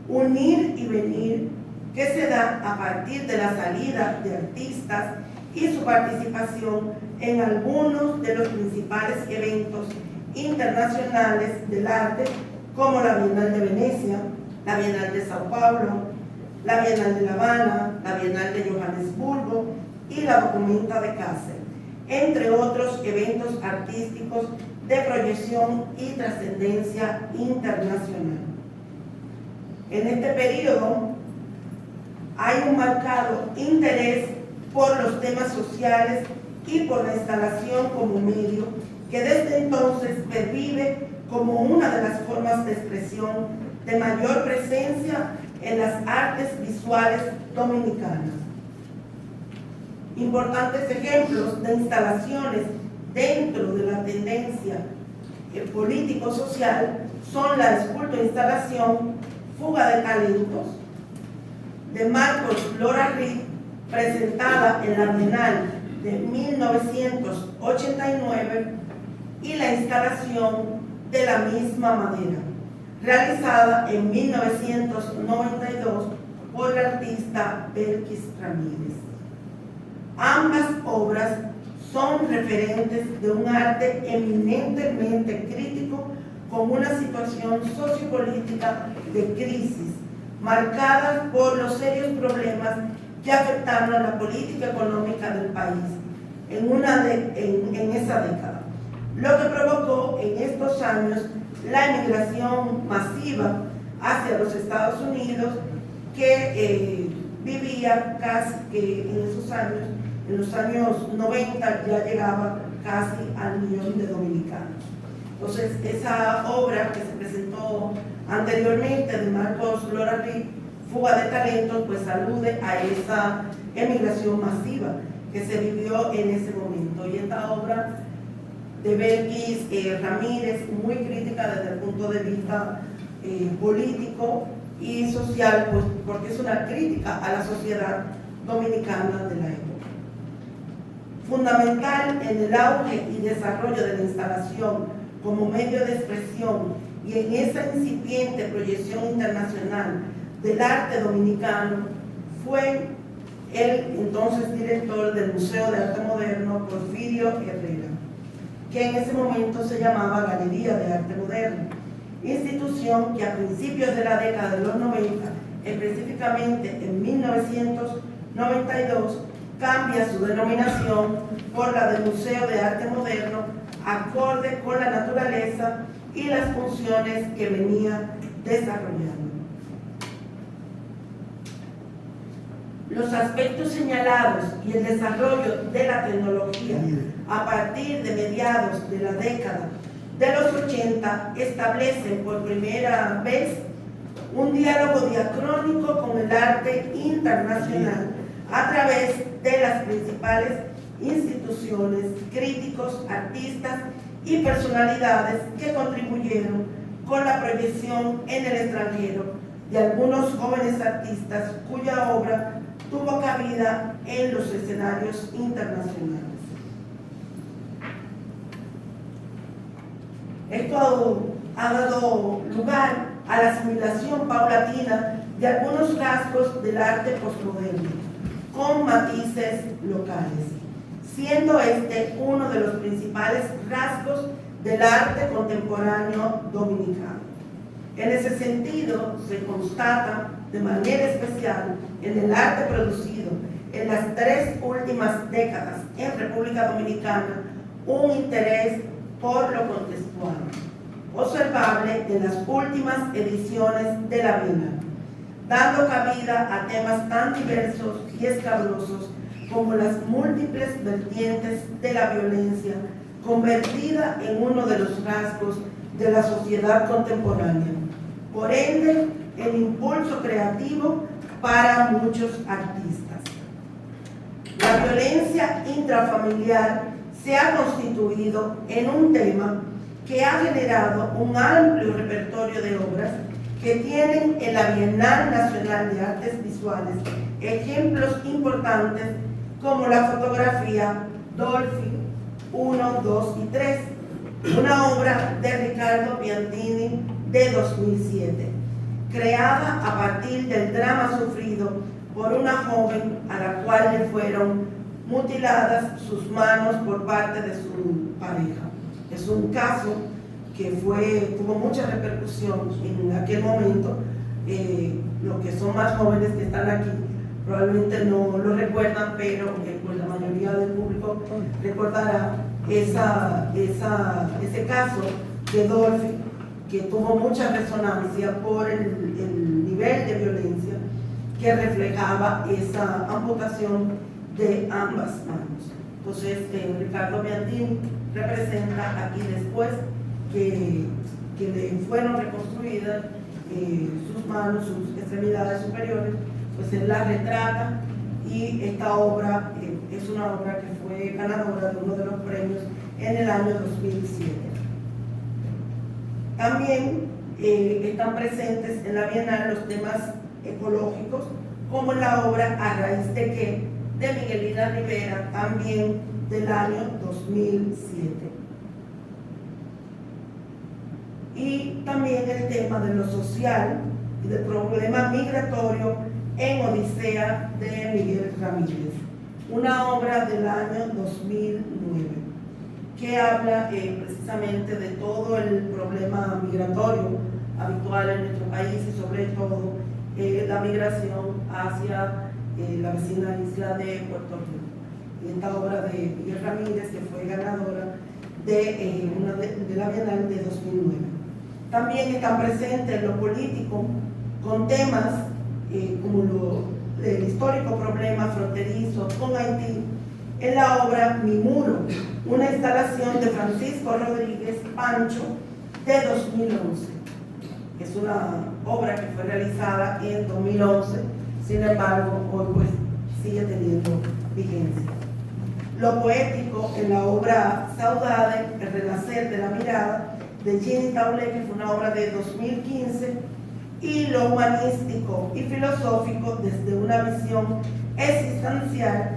unir y venir que se da a partir de la salida de artistas y su participación en algunos de los principales eventos internacionales del arte, como la Bienal de Venecia, la Bienal de Sao Paulo, la Bienal de La Habana, la Bienal de Johannesburgo y la Documenta de Kassel, entre otros eventos artísticos de proyección y trascendencia internacional. En este periodo hay un marcado interés por los temas sociales y por la instalación como medio que desde entonces pervive como una de las formas de expresión de mayor presencia en las artes visuales dominicanas. Importantes ejemplos de instalaciones dentro de la tendencia político-social son la esculto-instalación Fuga de Talentos de Marcos Lora Reed, presentada en la Bienal de 1989, y la instalación de la misma madera, realizada en 1992 por el artista Belkis Ramírez. Ambas obras son referentes de un arte eminentemente crítico con una situación sociopolítica de crisis, marcada por los serios problemas que afectaron a la política económica del país en esa década, lo que provocó en estos años la emigración masiva hacia los Estados Unidos, que vivía casi que en esos años, en los años 90 ya llegaba casi al 1.000.000 de dominicanos. Entonces, esa obra que se presentó anteriormente de Marcos Lora Reed, Fuga de Talentos, pues alude a esa emigración masiva que se vivió en ese momento. Y esta obra de Belkis Ramírez, muy crítica desde el punto de vista político y social, pues porque es una crítica a la sociedad dominicana de la época. Fundamental en el auge y desarrollo de la instalación como medio de expresión y en esa incipiente proyección internacional del arte dominicano fue el entonces director del Museo de Arte Moderno, Porfirio Herrera, que en ese momento se llamaba Galería de Arte Moderno, institución que a principios de la década de los 90, específicamente en 1992, cambia su denominación por la de Museo de Arte Moderno, acorde con la naturaleza y las funciones que venía desarrollando. Los aspectos señalados y el desarrollo de la tecnología a partir de mediados de la década de los 80 establecen por primera vez un diálogo diacrónico con el arte internacional a través de las principales instituciones, críticos, artistas y personalidades que contribuyeron con la proyección en el extranjero de algunos jóvenes artistas cuya obra tuvo cabida en los escenarios internacionales. Esto ha dado lugar a la asimilación paulatina de algunos rasgos del arte postmoderno, con matices locales, siendo este uno de los principales rasgos del arte contemporáneo dominicano. En ese sentido, se constata de manera especial en el arte producido en las 3 últimas décadas en República Dominicana un interés por lo contextual, observable en las últimas ediciones de la Bienal, dando cabida a temas tan diversos y escabrosos como las múltiples vertientes de la violencia, convertida en uno de los rasgos de la sociedad contemporánea. Por ende, el impulso creativo para muchos artistas. La violencia intrafamiliar se ha constituido en un tema que ha generado un amplio repertorio de obras que tienen en la Bienal Nacional de Artes Visuales ejemplos importantes como la fotografía Dolphy 1, 2 y 3, una obra de Ricardo Piantini de 2007, creada a partir del drama sufrido por una joven a la cual le fueron mutiladas sus manos por parte de su pareja. Es un caso que tuvo mucha repercusión en aquel momento. Los que son más jóvenes que están aquí probablemente no lo recuerdan, pero pues la mayoría del público recordará ese caso de Dolphy, que tuvo mucha resonancia por el nivel de violencia que reflejaba esa amputación de ambas manos. Entonces, Ricardo Piantini representa aquí, después que le fueron reconstruidas sus manos, sus extremidades superiores, pues él la retrata, y esta obra es una obra que fue ganadora de uno de los premios en el año 2007. También están presentes en la Bienal los temas ecológicos, como en la obra A Raíz de Qué, de Miguelina Rivera, también del año 2007. Y también el tema de lo social y del problema migratorio en Odisea, de Miguel Ramírez, una obra del año 2009, que habla precisamente de todo el problema migratorio habitual en nuestro país, y sobre todo la migración hacia la vecina isla de Puerto Rico. Y esta obra de Miguel Ramírez, que fue ganadora de la Bienal de 2009. También están presentes en lo político con temas como el histórico problema fronterizo con Haití, en la obra Mi Muro, una instalación de Francisco Rodríguez Pancho de 2011. Es una obra que fue realizada en 2011, sin embargo, hoy pues sigue teniendo vigencia. Lo poético en la obra Saudade, El Renacer de la Mirada, de Ginny Taulé, que fue una obra de 2015, y lo humanístico y filosófico desde una visión existencial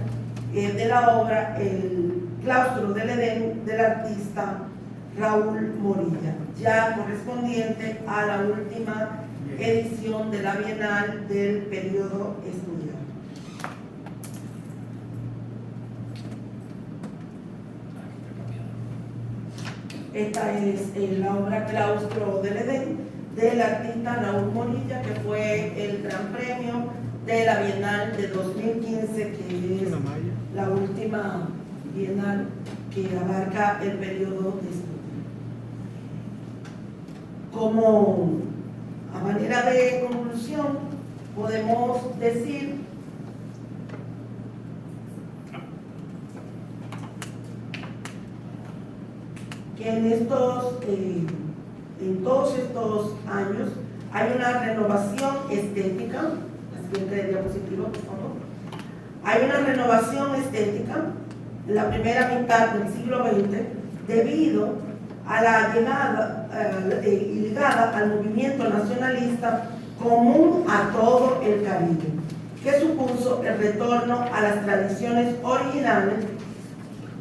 de la obra El Claustro del Edén, del artista Raúl Morilla, ya correspondiente a la última edición de la Bienal del periodo estudiantil. Esta es la obra Claustro del Edén del artista Raúl Morilla, que fue el gran premio de la Bienal de 2015, que es la última Bienal que abarca el periodo de estudio. Como a manera de conclusión, podemos decir que en todos estos años hay una renovación estética. La siguiente diapositiva, por favor. Hay una renovación estética en la primera mitad del siglo XX debido a la llegada y ligada al movimiento nacionalista común a todo el Caribe, que supuso el retorno a las tradiciones originales,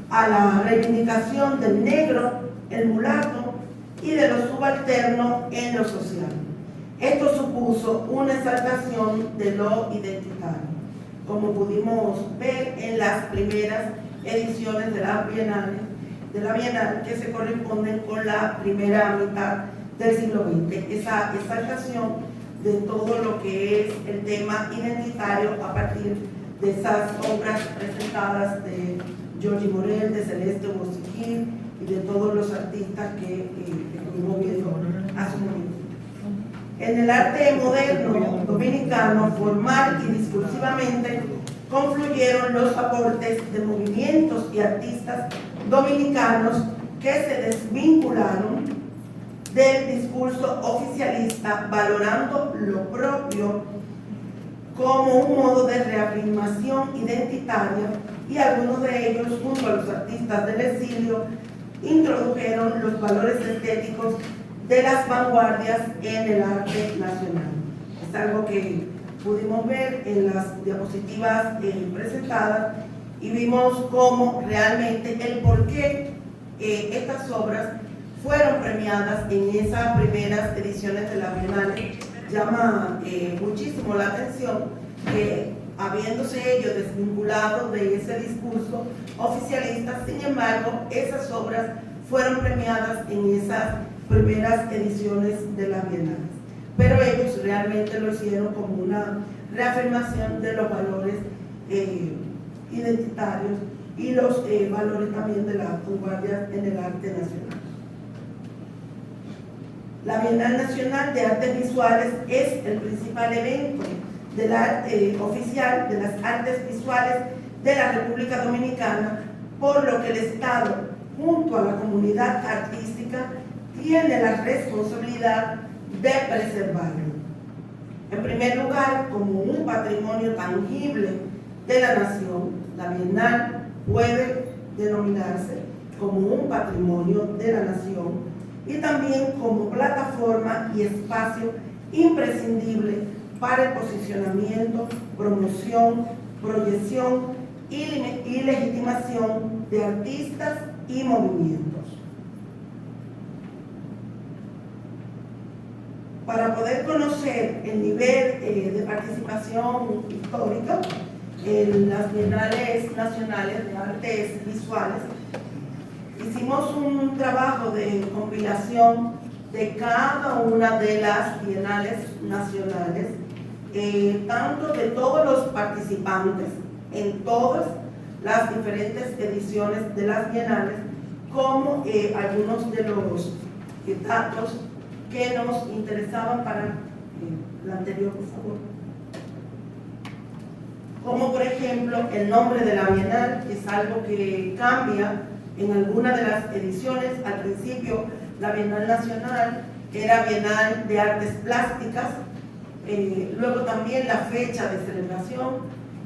a la reivindicación del negro, el mulato y de lo subalterno en lo social. Esto supuso una exaltación de lo identitario, como pudimos ver en las primeras ediciones de la Bienal, que se corresponden con la primera mitad del siglo XX. Esa exaltación de todo lo que es el tema identitario a partir de esas obras presentadas de Georgie Morel, de Celeste Bosiquín y de todos los artistas que estuvimos viendo a su momento. En el arte moderno dominicano, formal y discursivamente, confluyeron los aportes de movimientos y artistas dominicanos que se desvincularon del discurso oficialista, valorando lo propio como un modo de reafirmación identitaria, y algunos de ellos, junto a los artistas del exilio, introdujeron los valores estéticos de las vanguardias en el arte nacional. Es algo que pudimos ver en las diapositivas presentadas, y vimos cómo realmente el por qué estas obras fueron premiadas en esas primeras ediciones de la Bienal. Llama muchísimo la atención que, habiéndose ellos desvinculado de ese discurso oficialista, sin embargo, esas obras fueron premiadas en esas primeras ediciones de las Bienales. Pero ellos realmente lo hicieron como una reafirmación de los valores identitarios y los valores también de la vanguardia en el arte nacional. La Bienal Nacional de Artes Visuales es el principal evento del arte oficial de las artes visuales de la República Dominicana, por lo que el Estado, junto a la comunidad artística, tiene la responsabilidad de preservarlo. En primer lugar, como un patrimonio tangible de la nación, la Bienal puede denominarse como un patrimonio de la nación, y también como plataforma y espacio imprescindible para el posicionamiento, promoción, proyección y legitimación de artistas y movimientos. Para poder conocer el nivel de participación histórica en las Bienales Nacionales de Artes Visuales, hicimos un trabajo de compilación de cada una de las Bienales Nacionales, tanto de todos los participantes en todas las diferentes ediciones de las Bienales, como algunos de los datos que nos interesaban para la anterior, por favor. Como por ejemplo el nombre de la Bienal, que es algo que cambia en alguna de las ediciones. Al principio la Bienal Nacional era Bienal de Artes Plásticas, luego también la fecha de celebración,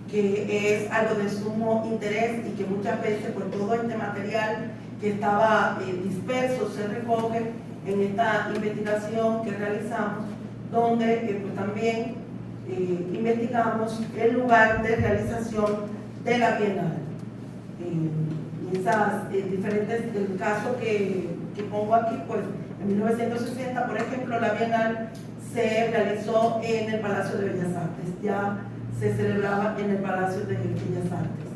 que es algo de sumo interés y que muchas veces pues todo este material que estaba disperso se recoge en esta investigación que realizamos, donde pues también investigamos el lugar de realización de la Bienal. Esas diferentes, el caso que pongo aquí, pues en 1960, por ejemplo, la Bienal se realizó en el Palacio de Bellas Artes, ya se celebraba en el Palacio de Bellas Artes.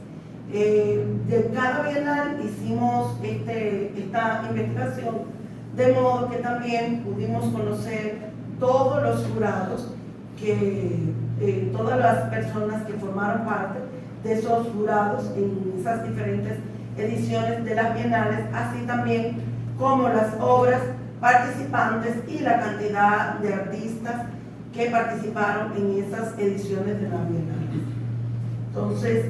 De cada Bienal hicimos esta investigación, de modo que también pudimos conocer todos los jurados, todas las personas que formaron parte de esos jurados en esas diferentes ediciones de las Bienales, así también como las obras participantes y la cantidad de artistas que participaron en esas ediciones de las Bienales. Entonces,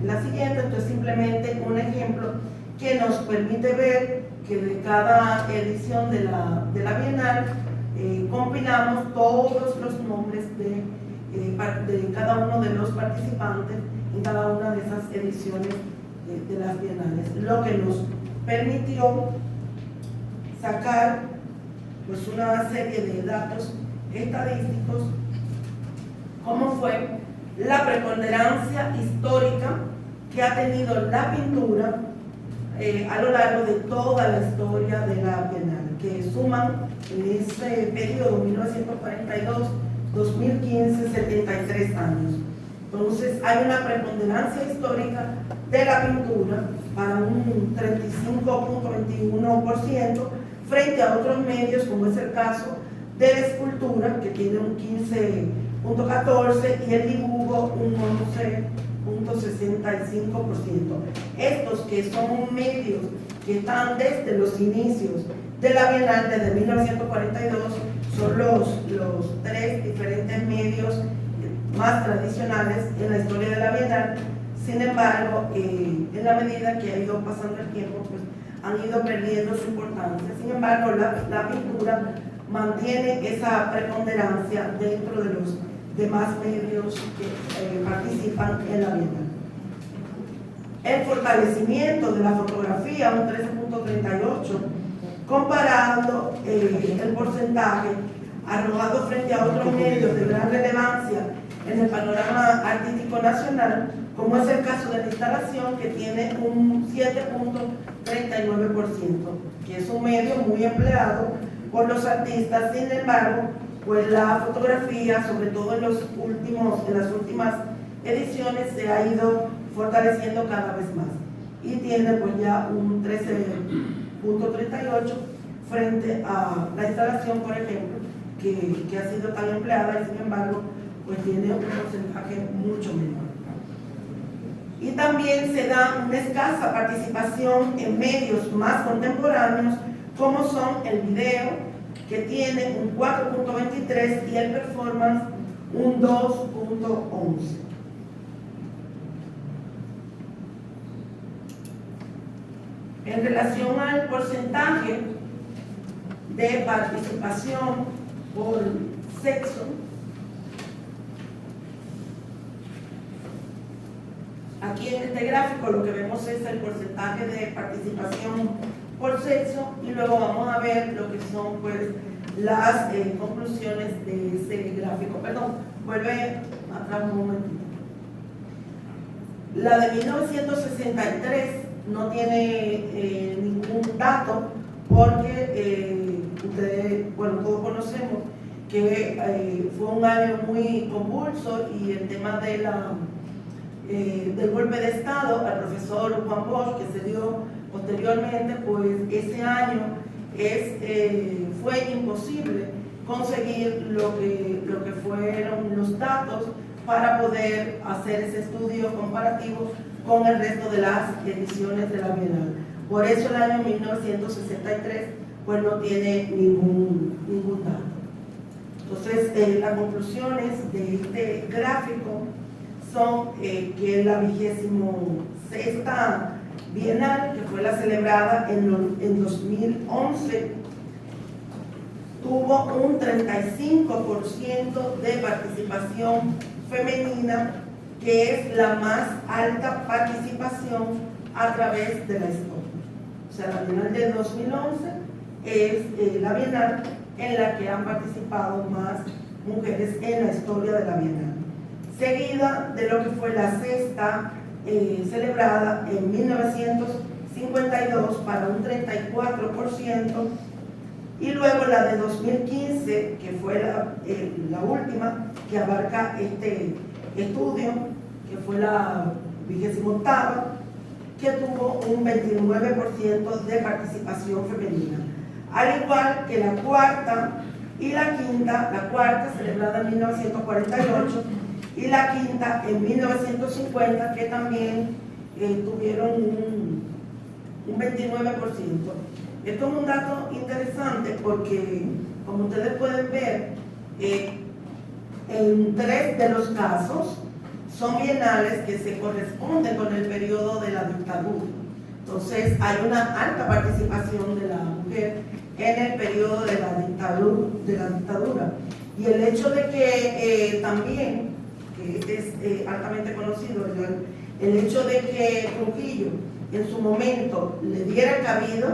la siguiente, esto es simplemente un ejemplo que nos permite ver que de cada edición de la Bienal compilamos todos los nombres de cada uno de los participantes en cada una de esas ediciones de las Bienales, lo que nos permitió sacar pues una serie de datos estadísticos, como fue la preponderancia histórica que ha tenido la pintura a lo largo de toda la historia de la Bienal, que suman en ese periodo 1942-2015 73 años. Entonces hay una preponderancia histórica de la pintura para un 35.21% frente a otros medios, como es el caso de la escultura, que tiene un 15.14%, y el dibujo un Estos que son medios que están desde los inicios de la Bienal, desde 1942, son los tres diferentes medios más tradicionales en la historia de la Bienal. Sin embargo, en la medida que ha ido pasando el tiempo, pues han ido perdiendo su importancia. Sin embargo, la pintura mantiene esa preponderancia dentro de los demás medios que participan en la Bienal. El fortalecimiento de la fotografía, un 13.38, comparando el porcentaje arrojado frente a otros medios de gran relevancia en el panorama artístico nacional, como es el caso de la instalación, que tiene un 7.39%, que es un medio muy empleado por los artistas. Sin embargo, pues la fotografía, sobre todo en las últimas ediciones, se ha ido fortaleciendo cada vez más y tiene pues ya un 13.38 frente a la instalación, por ejemplo, que ha sido tan empleada y sin embargo pues tiene un porcentaje mucho menor. Y también se da una escasa participación en medios más contemporáneos, como son el video, que tiene un 4.23, y el performance un 2.11. En relación al porcentaje de participación por sexo, aquí en este gráfico lo que vemos es el porcentaje de participación por sexo, y luego vamos a ver lo que son pues las conclusiones de ese gráfico. Perdón, vuelve atrás un momentito. La de 1963 no tiene ningún dato, porque todos conocemos que fue un año muy convulso, y el tema de del golpe de Estado al profesor Juan Bosch, que se dio posteriormente, pues ese año fue imposible conseguir lo que fueron los datos para poder hacer ese estudio comparativo con el resto de las ediciones de la Bienal. Por eso el año 1963 pues no tiene ningún dato. Entonces, las conclusiones de este gráfico son que la 26ª Bienal, que fue la celebrada en 2011, tuvo un 35% de participación femenina, que es la más alta participación a través de la historia. O sea, la Bienal del 2011 es la Bienal en la que han participado más mujeres en la historia de la Bienal, seguida de lo que fue la sexta, celebrada en 1952 para un 34%, y luego la de 2015, que fue la última que abarca este estudio, que fue la 28ª, que tuvo un 29% de participación femenina, al igual que la cuarta y la quinta. La cuarta celebrada en 1948 y la quinta en 1950, que también tuvieron un 29%. Esto es un dato interesante porque, como ustedes pueden ver, en 3 de los casos son bienales que se corresponden con el periodo de la dictadura. Entonces hay una alta participación de la mujer en el periodo de la dictadura. Y el hecho de que también, que es altamente conocido, el hecho de que Trujillo en su momento le diera cabida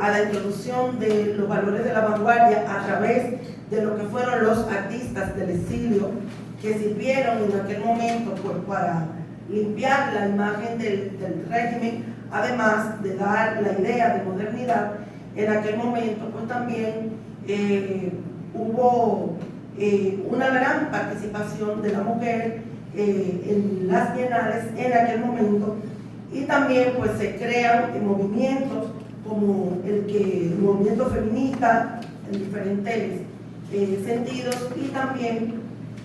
a la introducción de los valores de la vanguardia a través de lo que fueron los artistas del exilio, que sirvieron en aquel momento pues, para limpiar la imagen del régimen, además de dar la idea de modernidad. En aquel momento pues también hubo una gran participación de la mujer en las bienales en aquel momento, y también pues se crean movimientos como el movimiento feminista en diferentes sentidos, y también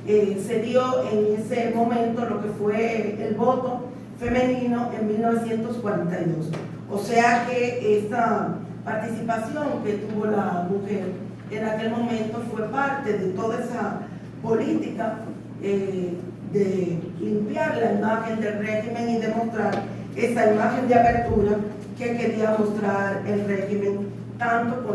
se dio en ese momento lo que fue el voto femenino en 1942. O sea que esta participación que tuvo la mujer en aquel momento fue parte de toda esa política de limpiar la imagen del régimen y demostrar esa imagen de apertura que quería mostrar el régimen, tanto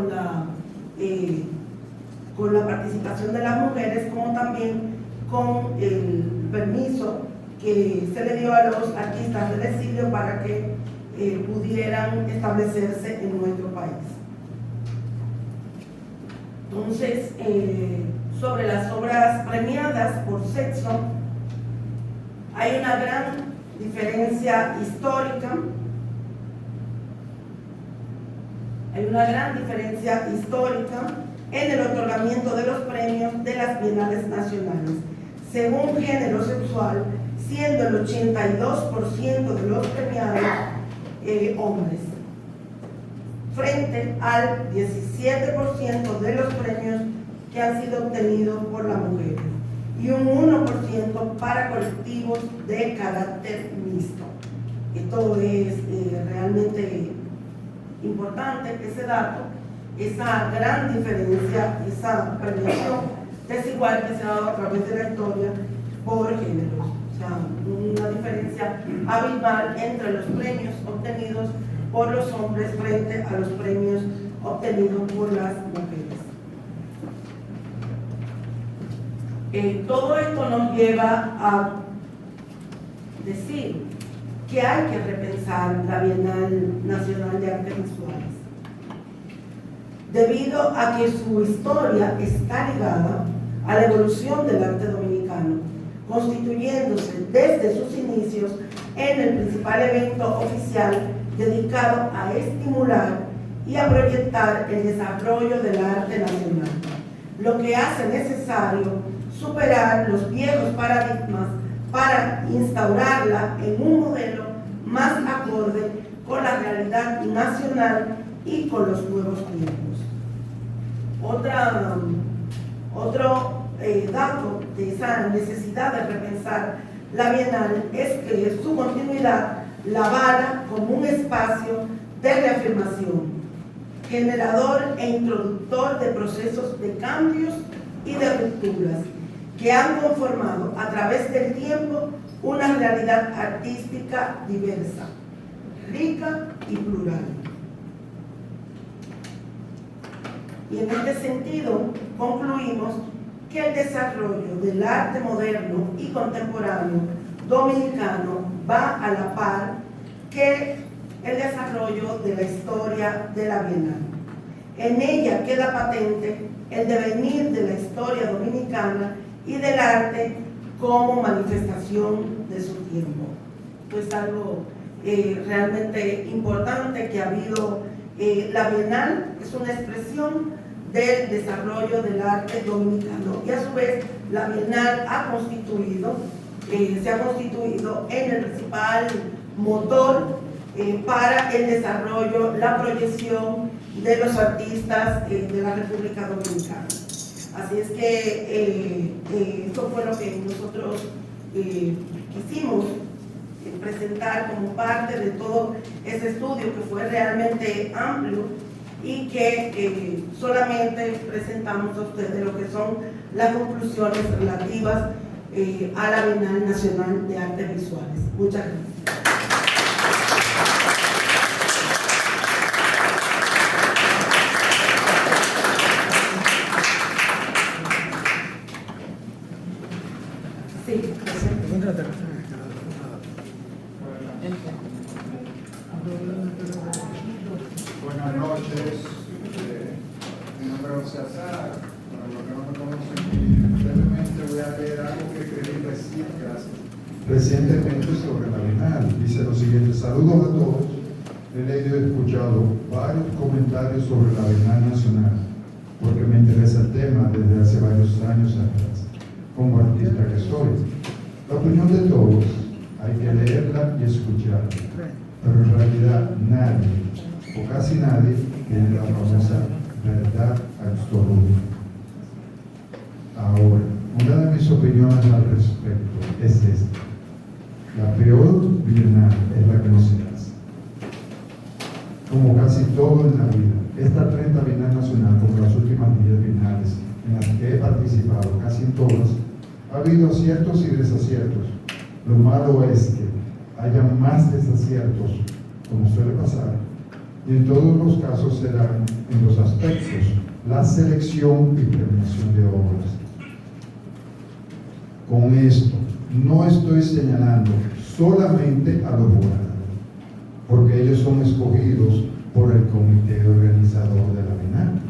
con la participación de las mujeres como también con el permiso que se le dio a los artistas del exilio para que pudieran establecerse en nuestro país. Entonces, sobre las obras premiadas por sexo, hay una gran diferencia histórica. Hay una gran diferencia histórica en el otorgamiento de los premios de las bienales nacionales, según género sexual, siendo el 82% de los premiados hombres, frente al 17% de los premios que han sido obtenidos por las mujeres y un 1% para colectivos de carácter mixto. Esto es realmente importante, ese dato, esa gran diferencia, esa premiación desigual que se ha dado a través de la historia por géneros. O sea, una diferencia abismal entre los premios obtenidos por los hombres frente a los premios obtenidos por las mujeres. Todo esto nos lleva a decir que hay que repensar la Bienal Nacional de Artes Visuales, debido a que su historia está ligada a la evolución del arte dominicano, constituyéndose desde sus inicios en el principal evento oficial dedicado a estimular y a proyectar el desarrollo del arte nacional, lo que hace necesario superar los viejos paradigmas para instaurarla en un modelo más acorde con la realidad nacional y con los nuevos tiempos. Otro dato de esa necesidad de repensar la Bienal es que su continuidad la avala como un espacio de reafirmación, generador e introductor de procesos de cambios y de rupturas que han conformado a través del tiempo una realidad artística diversa, rica y plural. Y en este sentido concluimos que el desarrollo del arte moderno y contemporáneo dominicano va a la par que el desarrollo de la historia de la Bienal. En ella queda patente el devenir de la historia dominicana y del arte como manifestación de su tiempo. Esto es algo realmente importante que ha habido. La Bienal es una expresión del desarrollo del arte dominicano y a su vez la Bienal se ha constituido en el principal motor para el desarrollo, la proyección de los artistas de la República Dominicana. Así es que esto fue lo que nosotros quisimos presentar como parte de todo ese estudio que fue realmente amplio y que solamente presentamos a ustedes lo que son las conclusiones relativas a la Bienal Nacional de Artes Visuales. Muchas gracias. Buenas noches, mi nombre es José Azar. Para los que no me conocen, brevemente voy a leer algo que escribí recientemente sobre la Bienal. Dice lo siguiente: saludos a todos. He leído y escuchado varios comentarios sobre la Bienal Nacional, porque me interesa el tema desde hace varios años atrás, como artista que soy. La opinión de todos hay que leerla y escucharla, pero en realidad nadie, o casi nadie, tiene la famosa verdad absoluta. Ahora, Una de mis opiniones al respecto es esta. La peor bienal es la que no se hace. Como casi todo en la vida, esta 30 Bienal Nacional, como las últimas 10 bienales en las que he participado, casi en todas, ha habido aciertos y desaciertos. Lo malo es que haya más desaciertos, como suele pasar, y en todos los casos serán en los aspectos, la selección y premiación de obras. Con esto, no estoy señalando solamente a los jurados, porque ellos son escogidos por el comité organizador de la Bienal.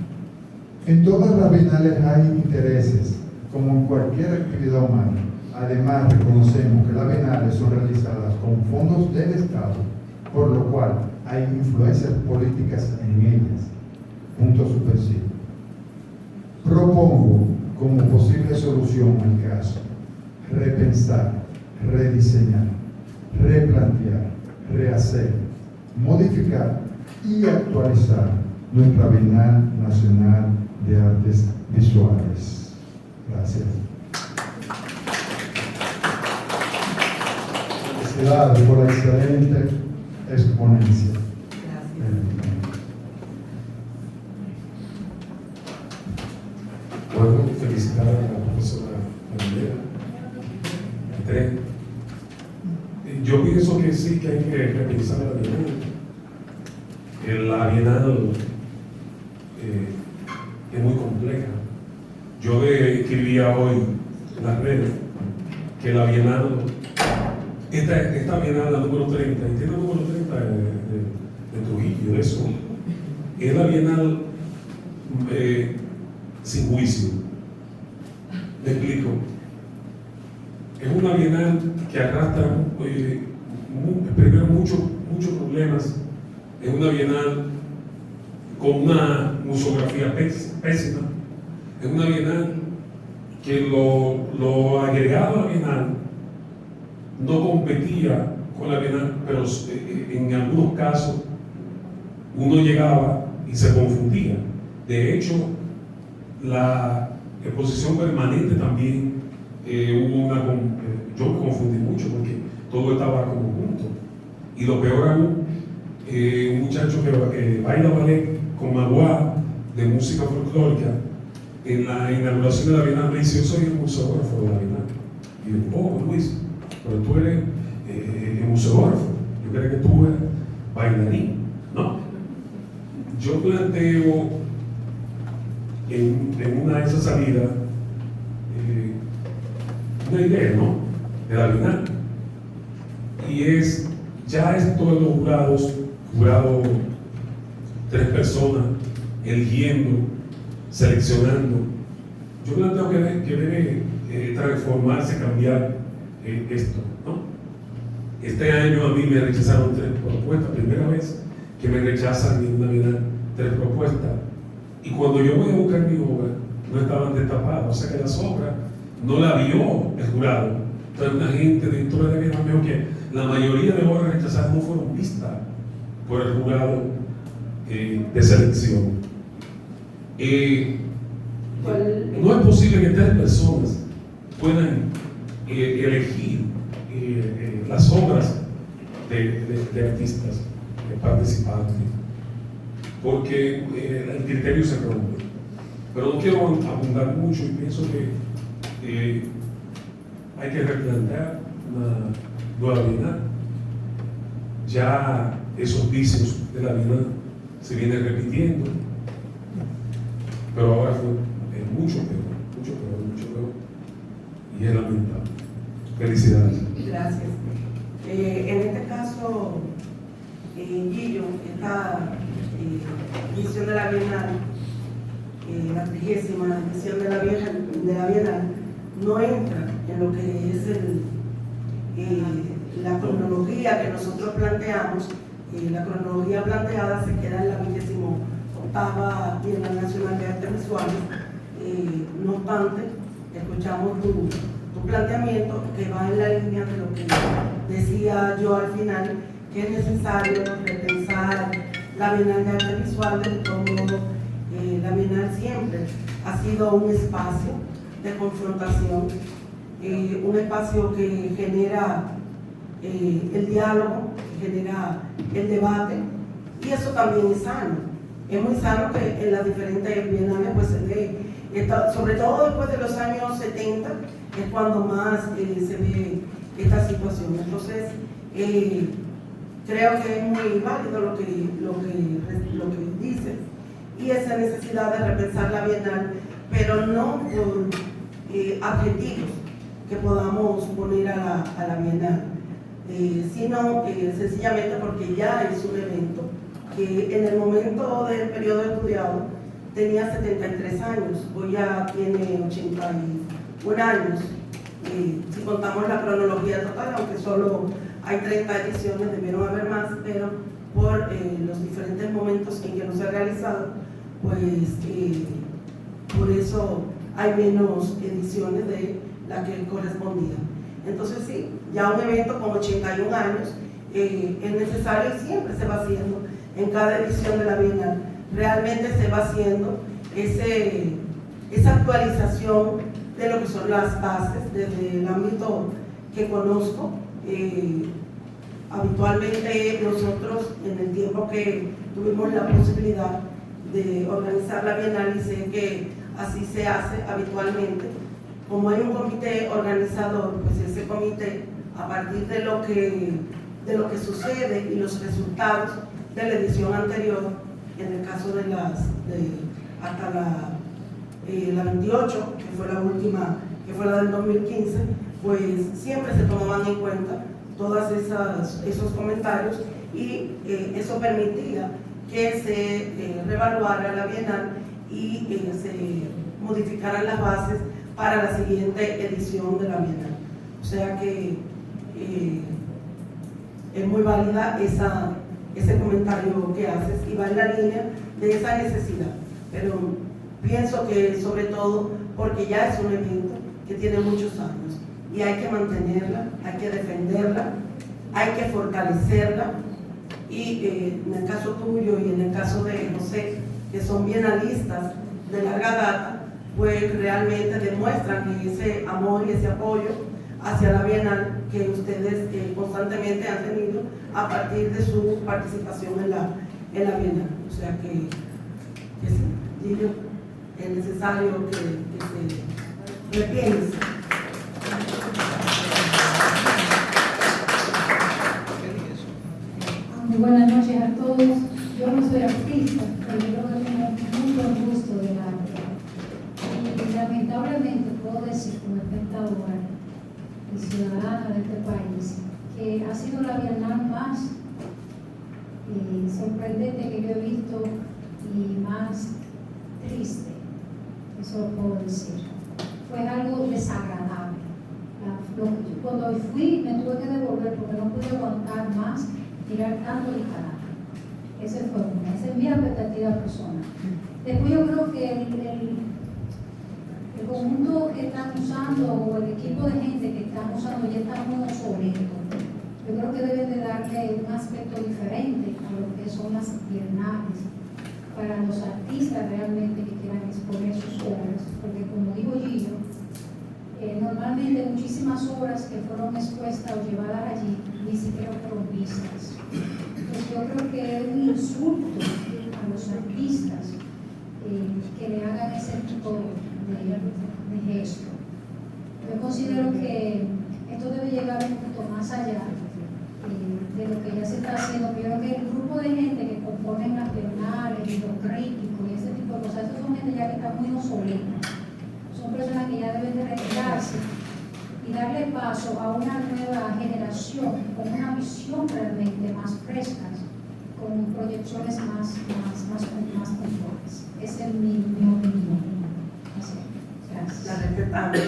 En todas las bienales hay intereses, como en cualquier actividad humana. Además, reconocemos que las bienales son realizadas con fondos del Estado, por lo cual hay influencias políticas en ellas. Punto suspensivo. Propongo como posible solución al caso repensar, rediseñar, replantear, rehacer, modificar y actualizar nuestra Bienal Nacional de Artes Visuales. Gracias. Felicidades por la excelente exponencia. Bueno, felicitar a la profesora Andrea. Yo pienso que sí, que hay que repensar la Bienal. La Bienal es muy compleja. Yo escribía hoy en las redes que la Bienal, esta Bienal, la número 30, y tiene el número 30 de Trujillo, eso, es la Bienal sin juicio. Me explico. Es una Bienal que arrastra primero muchos problemas. Es una Bienal con una museografía pésima. Es una Bienal que lo agregado a la Bienal no competía con la Bienal, pero en algunos casos uno llegaba y se confundía. De hecho, la exposición permanente también yo me confundí mucho porque todo estaba como junto. Y lo peor aún, un muchacho que baila ballet con maguá de música folclórica, en la inauguración de la Bienal me dice: yo soy el museógrafo de la Bienal. Y yo: oh, Luis, pero tú eres el museógrafo, yo creo que tú eres bailarín. No, yo planteo en una de esas salidas una idea, ¿no?, de la Bienal, y es ya esto de los jurados 3 personas eligiendo, seleccionando. Yo planteo que debe transformarse, cambiar esto, ¿no? Este año a mí me rechazaron 3 propuestas, primera vez que me rechazan en una Bienal 3 propuestas, y cuando yo voy a buscar mi obra no estaban destapadas, o sea que las obras no la vio el jurado. Entonces una gente dentro de la Bienal me dijo que la mayoría de obras rechazadas no fueron vistas por el jurado de selección. No es posible que 3 personas puedan elegir las obras de artistas participantes, porque el criterio se rompe. Pero no quiero abundar mucho y pienso que hay que replantear una nueva Bienal. Ya esos vicios de la Bienal se vienen repitiendo, pero ahora fue mucho peor, y es lamentable. Felicidades. Gracias. En este caso, Guillo, esta edición de la Bienal, la 30ª edición de la Bienal, no entra en lo que es la cronología que nosotros planteamos. La cronología planteada se queda en la 28ª Bienal Nacional de Artes Visuales. No obstante, escuchamos tu planteamiento, que va en la línea de lo que decía yo al final, que es necesario repensar la Bienal de Artes Visuales, como la Bienal siempre ha sido un espacio de confrontación, un espacio que genera el diálogo, que genera el debate, y eso también es sano. Es muy sano que en las diferentes bienales pues se dé, sobre todo después de los años 70, es cuando más se ve esta situación. Entonces, creo que es muy válido lo que dices, y esa necesidad de repensar la Bienal, pero no por adjetivos que podamos poner a la Bienal, sino sencillamente porque ya es un evento que en el momento del periodo estudiado tenía 73 años, hoy ya tiene 81 años, si contamos la cronología total, aunque solo hay 30 ediciones, debieron haber más, pero por los diferentes momentos en que no se ha realizado, pues por eso hay menos ediciones de la que correspondía. Entonces sí, ya un evento con 81 años es necesario y siempre se va haciendo en cada edición de la Bienal. Realmente se va haciendo esa actualización de lo que son las bases desde el ámbito que conozco. Habitualmente nosotros, en el tiempo que tuvimos la posibilidad de organizar la Bienal, y sé que así se hace habitualmente, como hay un comité organizador, pues ese comité, a partir de lo que sucede y los resultados de la edición anterior, en el caso de hasta la 28, que fue la última, que fue la del 2015, pues siempre se tomaban en cuenta todos esos comentarios, y eso permitía que se reevaluara la Bienal y se modificaran las bases para la siguiente edición de la Bienal. O sea que es muy válida ese comentario que haces, y va en la línea de esa necesidad, pero pienso que sobre todo porque ya es un evento que tiene muchos años y hay que mantenerla, hay que defenderla, hay que fortalecerla, y en el caso tuyo y en el caso de José, que son bienalistas de larga data, pues realmente demuestran ese amor y ese apoyo hacia la Bienal que ustedes constantemente han tenido a partir de su participación en la Bienal. O sea que sí, Gillo, es necesario que se repiense. Muy buenas noches a todos. Yo no soy artista, pero yo creo que tengo mucho gusto del arte. Y lamentablemente puedo decir como espectadora y ciudadana de este país que ha sido la Bienal más sorprendente que yo he visto y más triste, eso lo puedo decir. Fue algo desagradable. Cuando fui me tuve que devolver porque no pude aguantar más tirar tanto disparate. Esa es mi expectativa personal. Después yo creo que el conjunto que están usando, o el equipo de gente que están usando, ya está muy obsoleto. Yo creo que deben de darle un aspecto diferente a lo que son las bienales para los artistas realmente que quieran exponer sus obras, porque como digo Gillo, normalmente muchísimas obras que fueron expuestas o llevadas allí ni siquiera fueron vistas. Pues yo creo que es un insulto a los artistas que le hagan ese tipo de gesto. Yo considero que esto debe llegar un punto más allá de lo que ya se está haciendo. Yo creo que el grupo de gente que componen las bienales y los críticos y ese tipo de cosas, estos son gente ya que está muy obsoleta. Son personas que ya deben de retirarse y darle paso a una nueva generación con una visión realmente más fresca, con proyecciones más conformes. Esa es mi opinión. Gracias. La respetamos.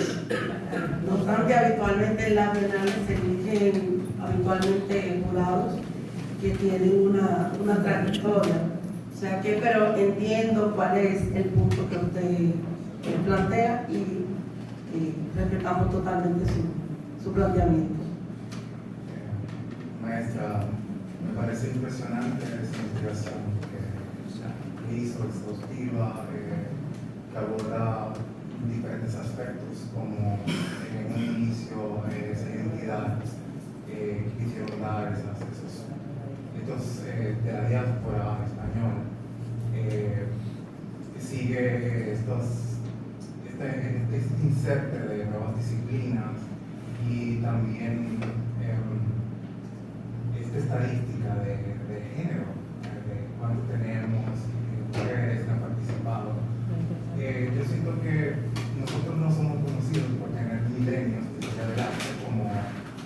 No obstante, habitualmente en la Bienal se eligen habitualmente jurados que tienen una trayectoria. O sea que, pero entiendo cuál es el punto que usted plantea, y respetamos totalmente su planteamiento. Maestra, me parece impresionante esa investigación que hizo, exhaustiva, que aborda diferentes aspectos, como en un inicio esa identidad que quisieron dar estos de la diáspora española. Sigue este inserte de nuevas disciplinas y también esta estadística de género, de cuánto tenemos mujeres que han participado. Yo siento que nosotros no somos conocidos por tener milenios de historia del arte como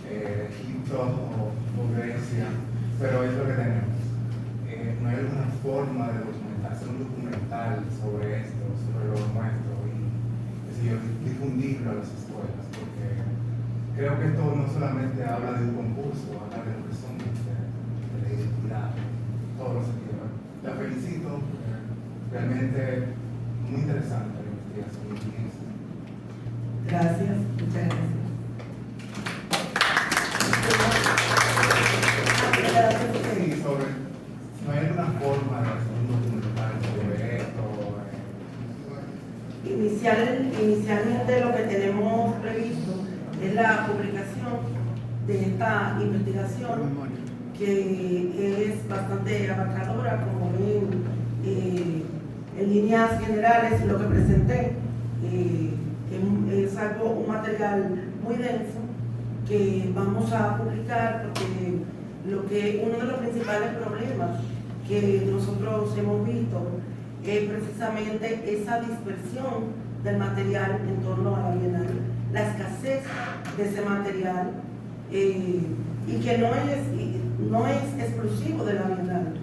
Egipto o Grecia, pero es lo que tenemos. No hay alguna forma de hacer un documental sobre esto, sobre lo nuestro y difundirlo a las escuelas, porque creo que esto no solamente habla de un concurso, habla de lo que somos, de la identidad, todos los sentidos. La felicito, realmente muy interesante la investigación. Gracias, muchas gracias. Sí, no hay alguna forma de hacer un documental sobre esto. Inicialmente lo que tenemos previsto es la publicación de esta investigación, que es bastante abarcadora, como ven, en líneas generales lo que presenté. Es un material muy denso que vamos a publicar, porque uno de los principales problemas que nosotros hemos visto es precisamente esa dispersión del material en torno a la Bienal, la escasez de ese material, y que no es exclusivo de la Bienal,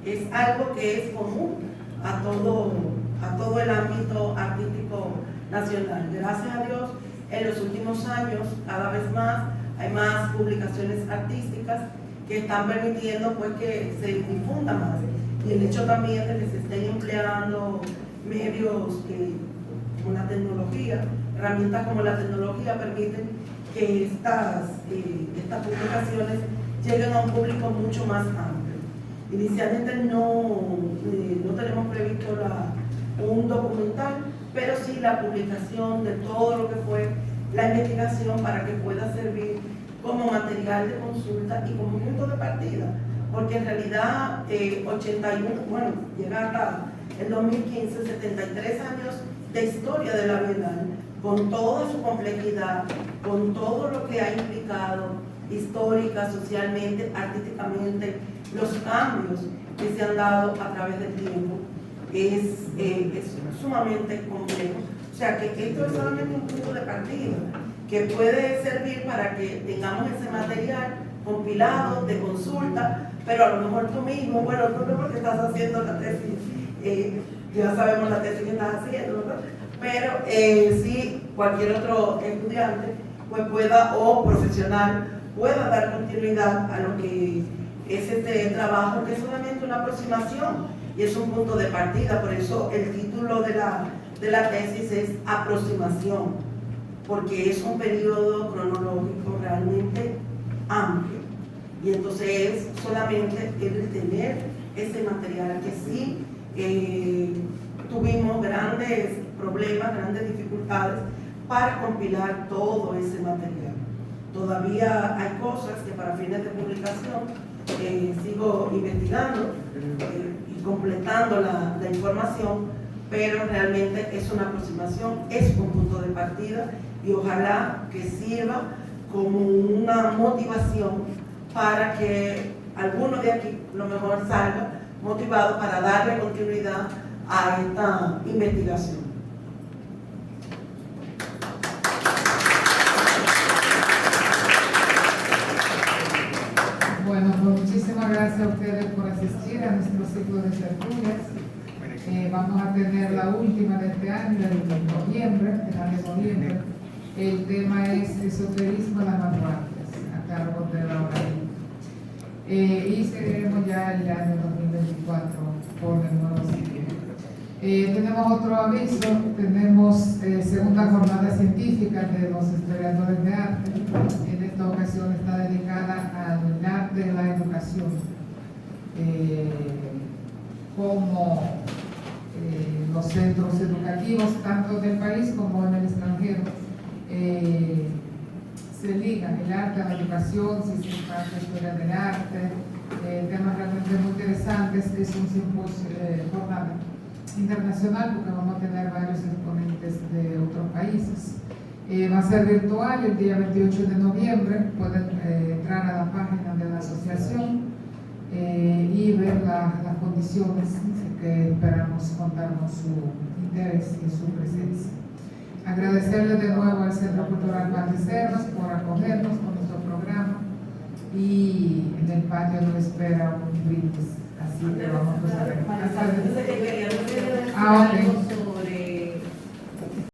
es algo que es común a todo el ámbito artístico nacional. Gracias a Dios, en los últimos años, cada vez más, hay más publicaciones artísticas que están permitiendo pues que se difunda más, y el hecho también de que se estén empleando medios como la tecnología, herramientas como la tecnología permiten que estas publicaciones lleguen a un público mucho más amplio. Inicialmente no tenemos previsto un documental, pero sí la publicación de todo lo que fue la investigación para que pueda servir como material de consulta y como punto de partida, porque en realidad 81, bueno, llega hasta el 2015, 73 años de historia de la Bienal, con toda su complejidad, con todo lo que ha implicado histórica, socialmente, artísticamente, los cambios que se han dado a través del tiempo, es sumamente complejo. O sea que esto es solamente un punto de partida que puede servir para que tengamos ese material compilado de consulta, pero a lo mejor tú mismo, bueno, tú no porque estás haciendo la tesis, ya sabemos la tesis que estás haciendo, ¿verdad? Pero sí cualquier otro estudiante pues pueda, o profesional, pueda dar continuidad a lo que es este trabajo, que es solamente una aproximación y es un punto de partida. Por eso el título de la tesis es aproximación, porque es un periodo cronológico realmente amplio, y entonces es solamente el tener ese material que sí tuvimos grandes problemas, grandes dificultades para compilar todo ese material. Todavía hay cosas que para fines de publicación sigo investigando y completando la información, pero realmente es una aproximación, es un punto de partida, y ojalá que sirva como una motivación para que alguno de aquí lo mejor salga motivado para darle continuidad a esta investigación. Bueno, pues muchísimas gracias a ustedes por asistir a nuestro ciclo de tertulias. Vamos a tener la última de este año, en noviembre, final de noviembre. El tema es esoterismo de las vanguardias, a cargo de Laura. Y seguiremos ya el año 2024 con el nuevo ciclo. Tenemos otro aviso, tenemos segunda jornada científica de los historiadores de arte. En esta ocasión está dedicada al arte de la educación, como los centros educativos, tanto del país como en el extranjero. Se liga el arte a la educación, si se imparte historia del arte, temas realmente muy interesantes. Es un simposio, jornada internacional, porque vamos a tener varios exponentes de otros países. Va a ser virtual el día 28 de noviembre. Pueden entrar a la página de la asociación y ver las condiciones, que esperamos contar con su interés y su presencia. Agradecerle de nuevo al Centro Cultural Banreservas por acogernos con nuestro programa, y en el patio nos espera un brindis, así que vamos a proceder. Ok.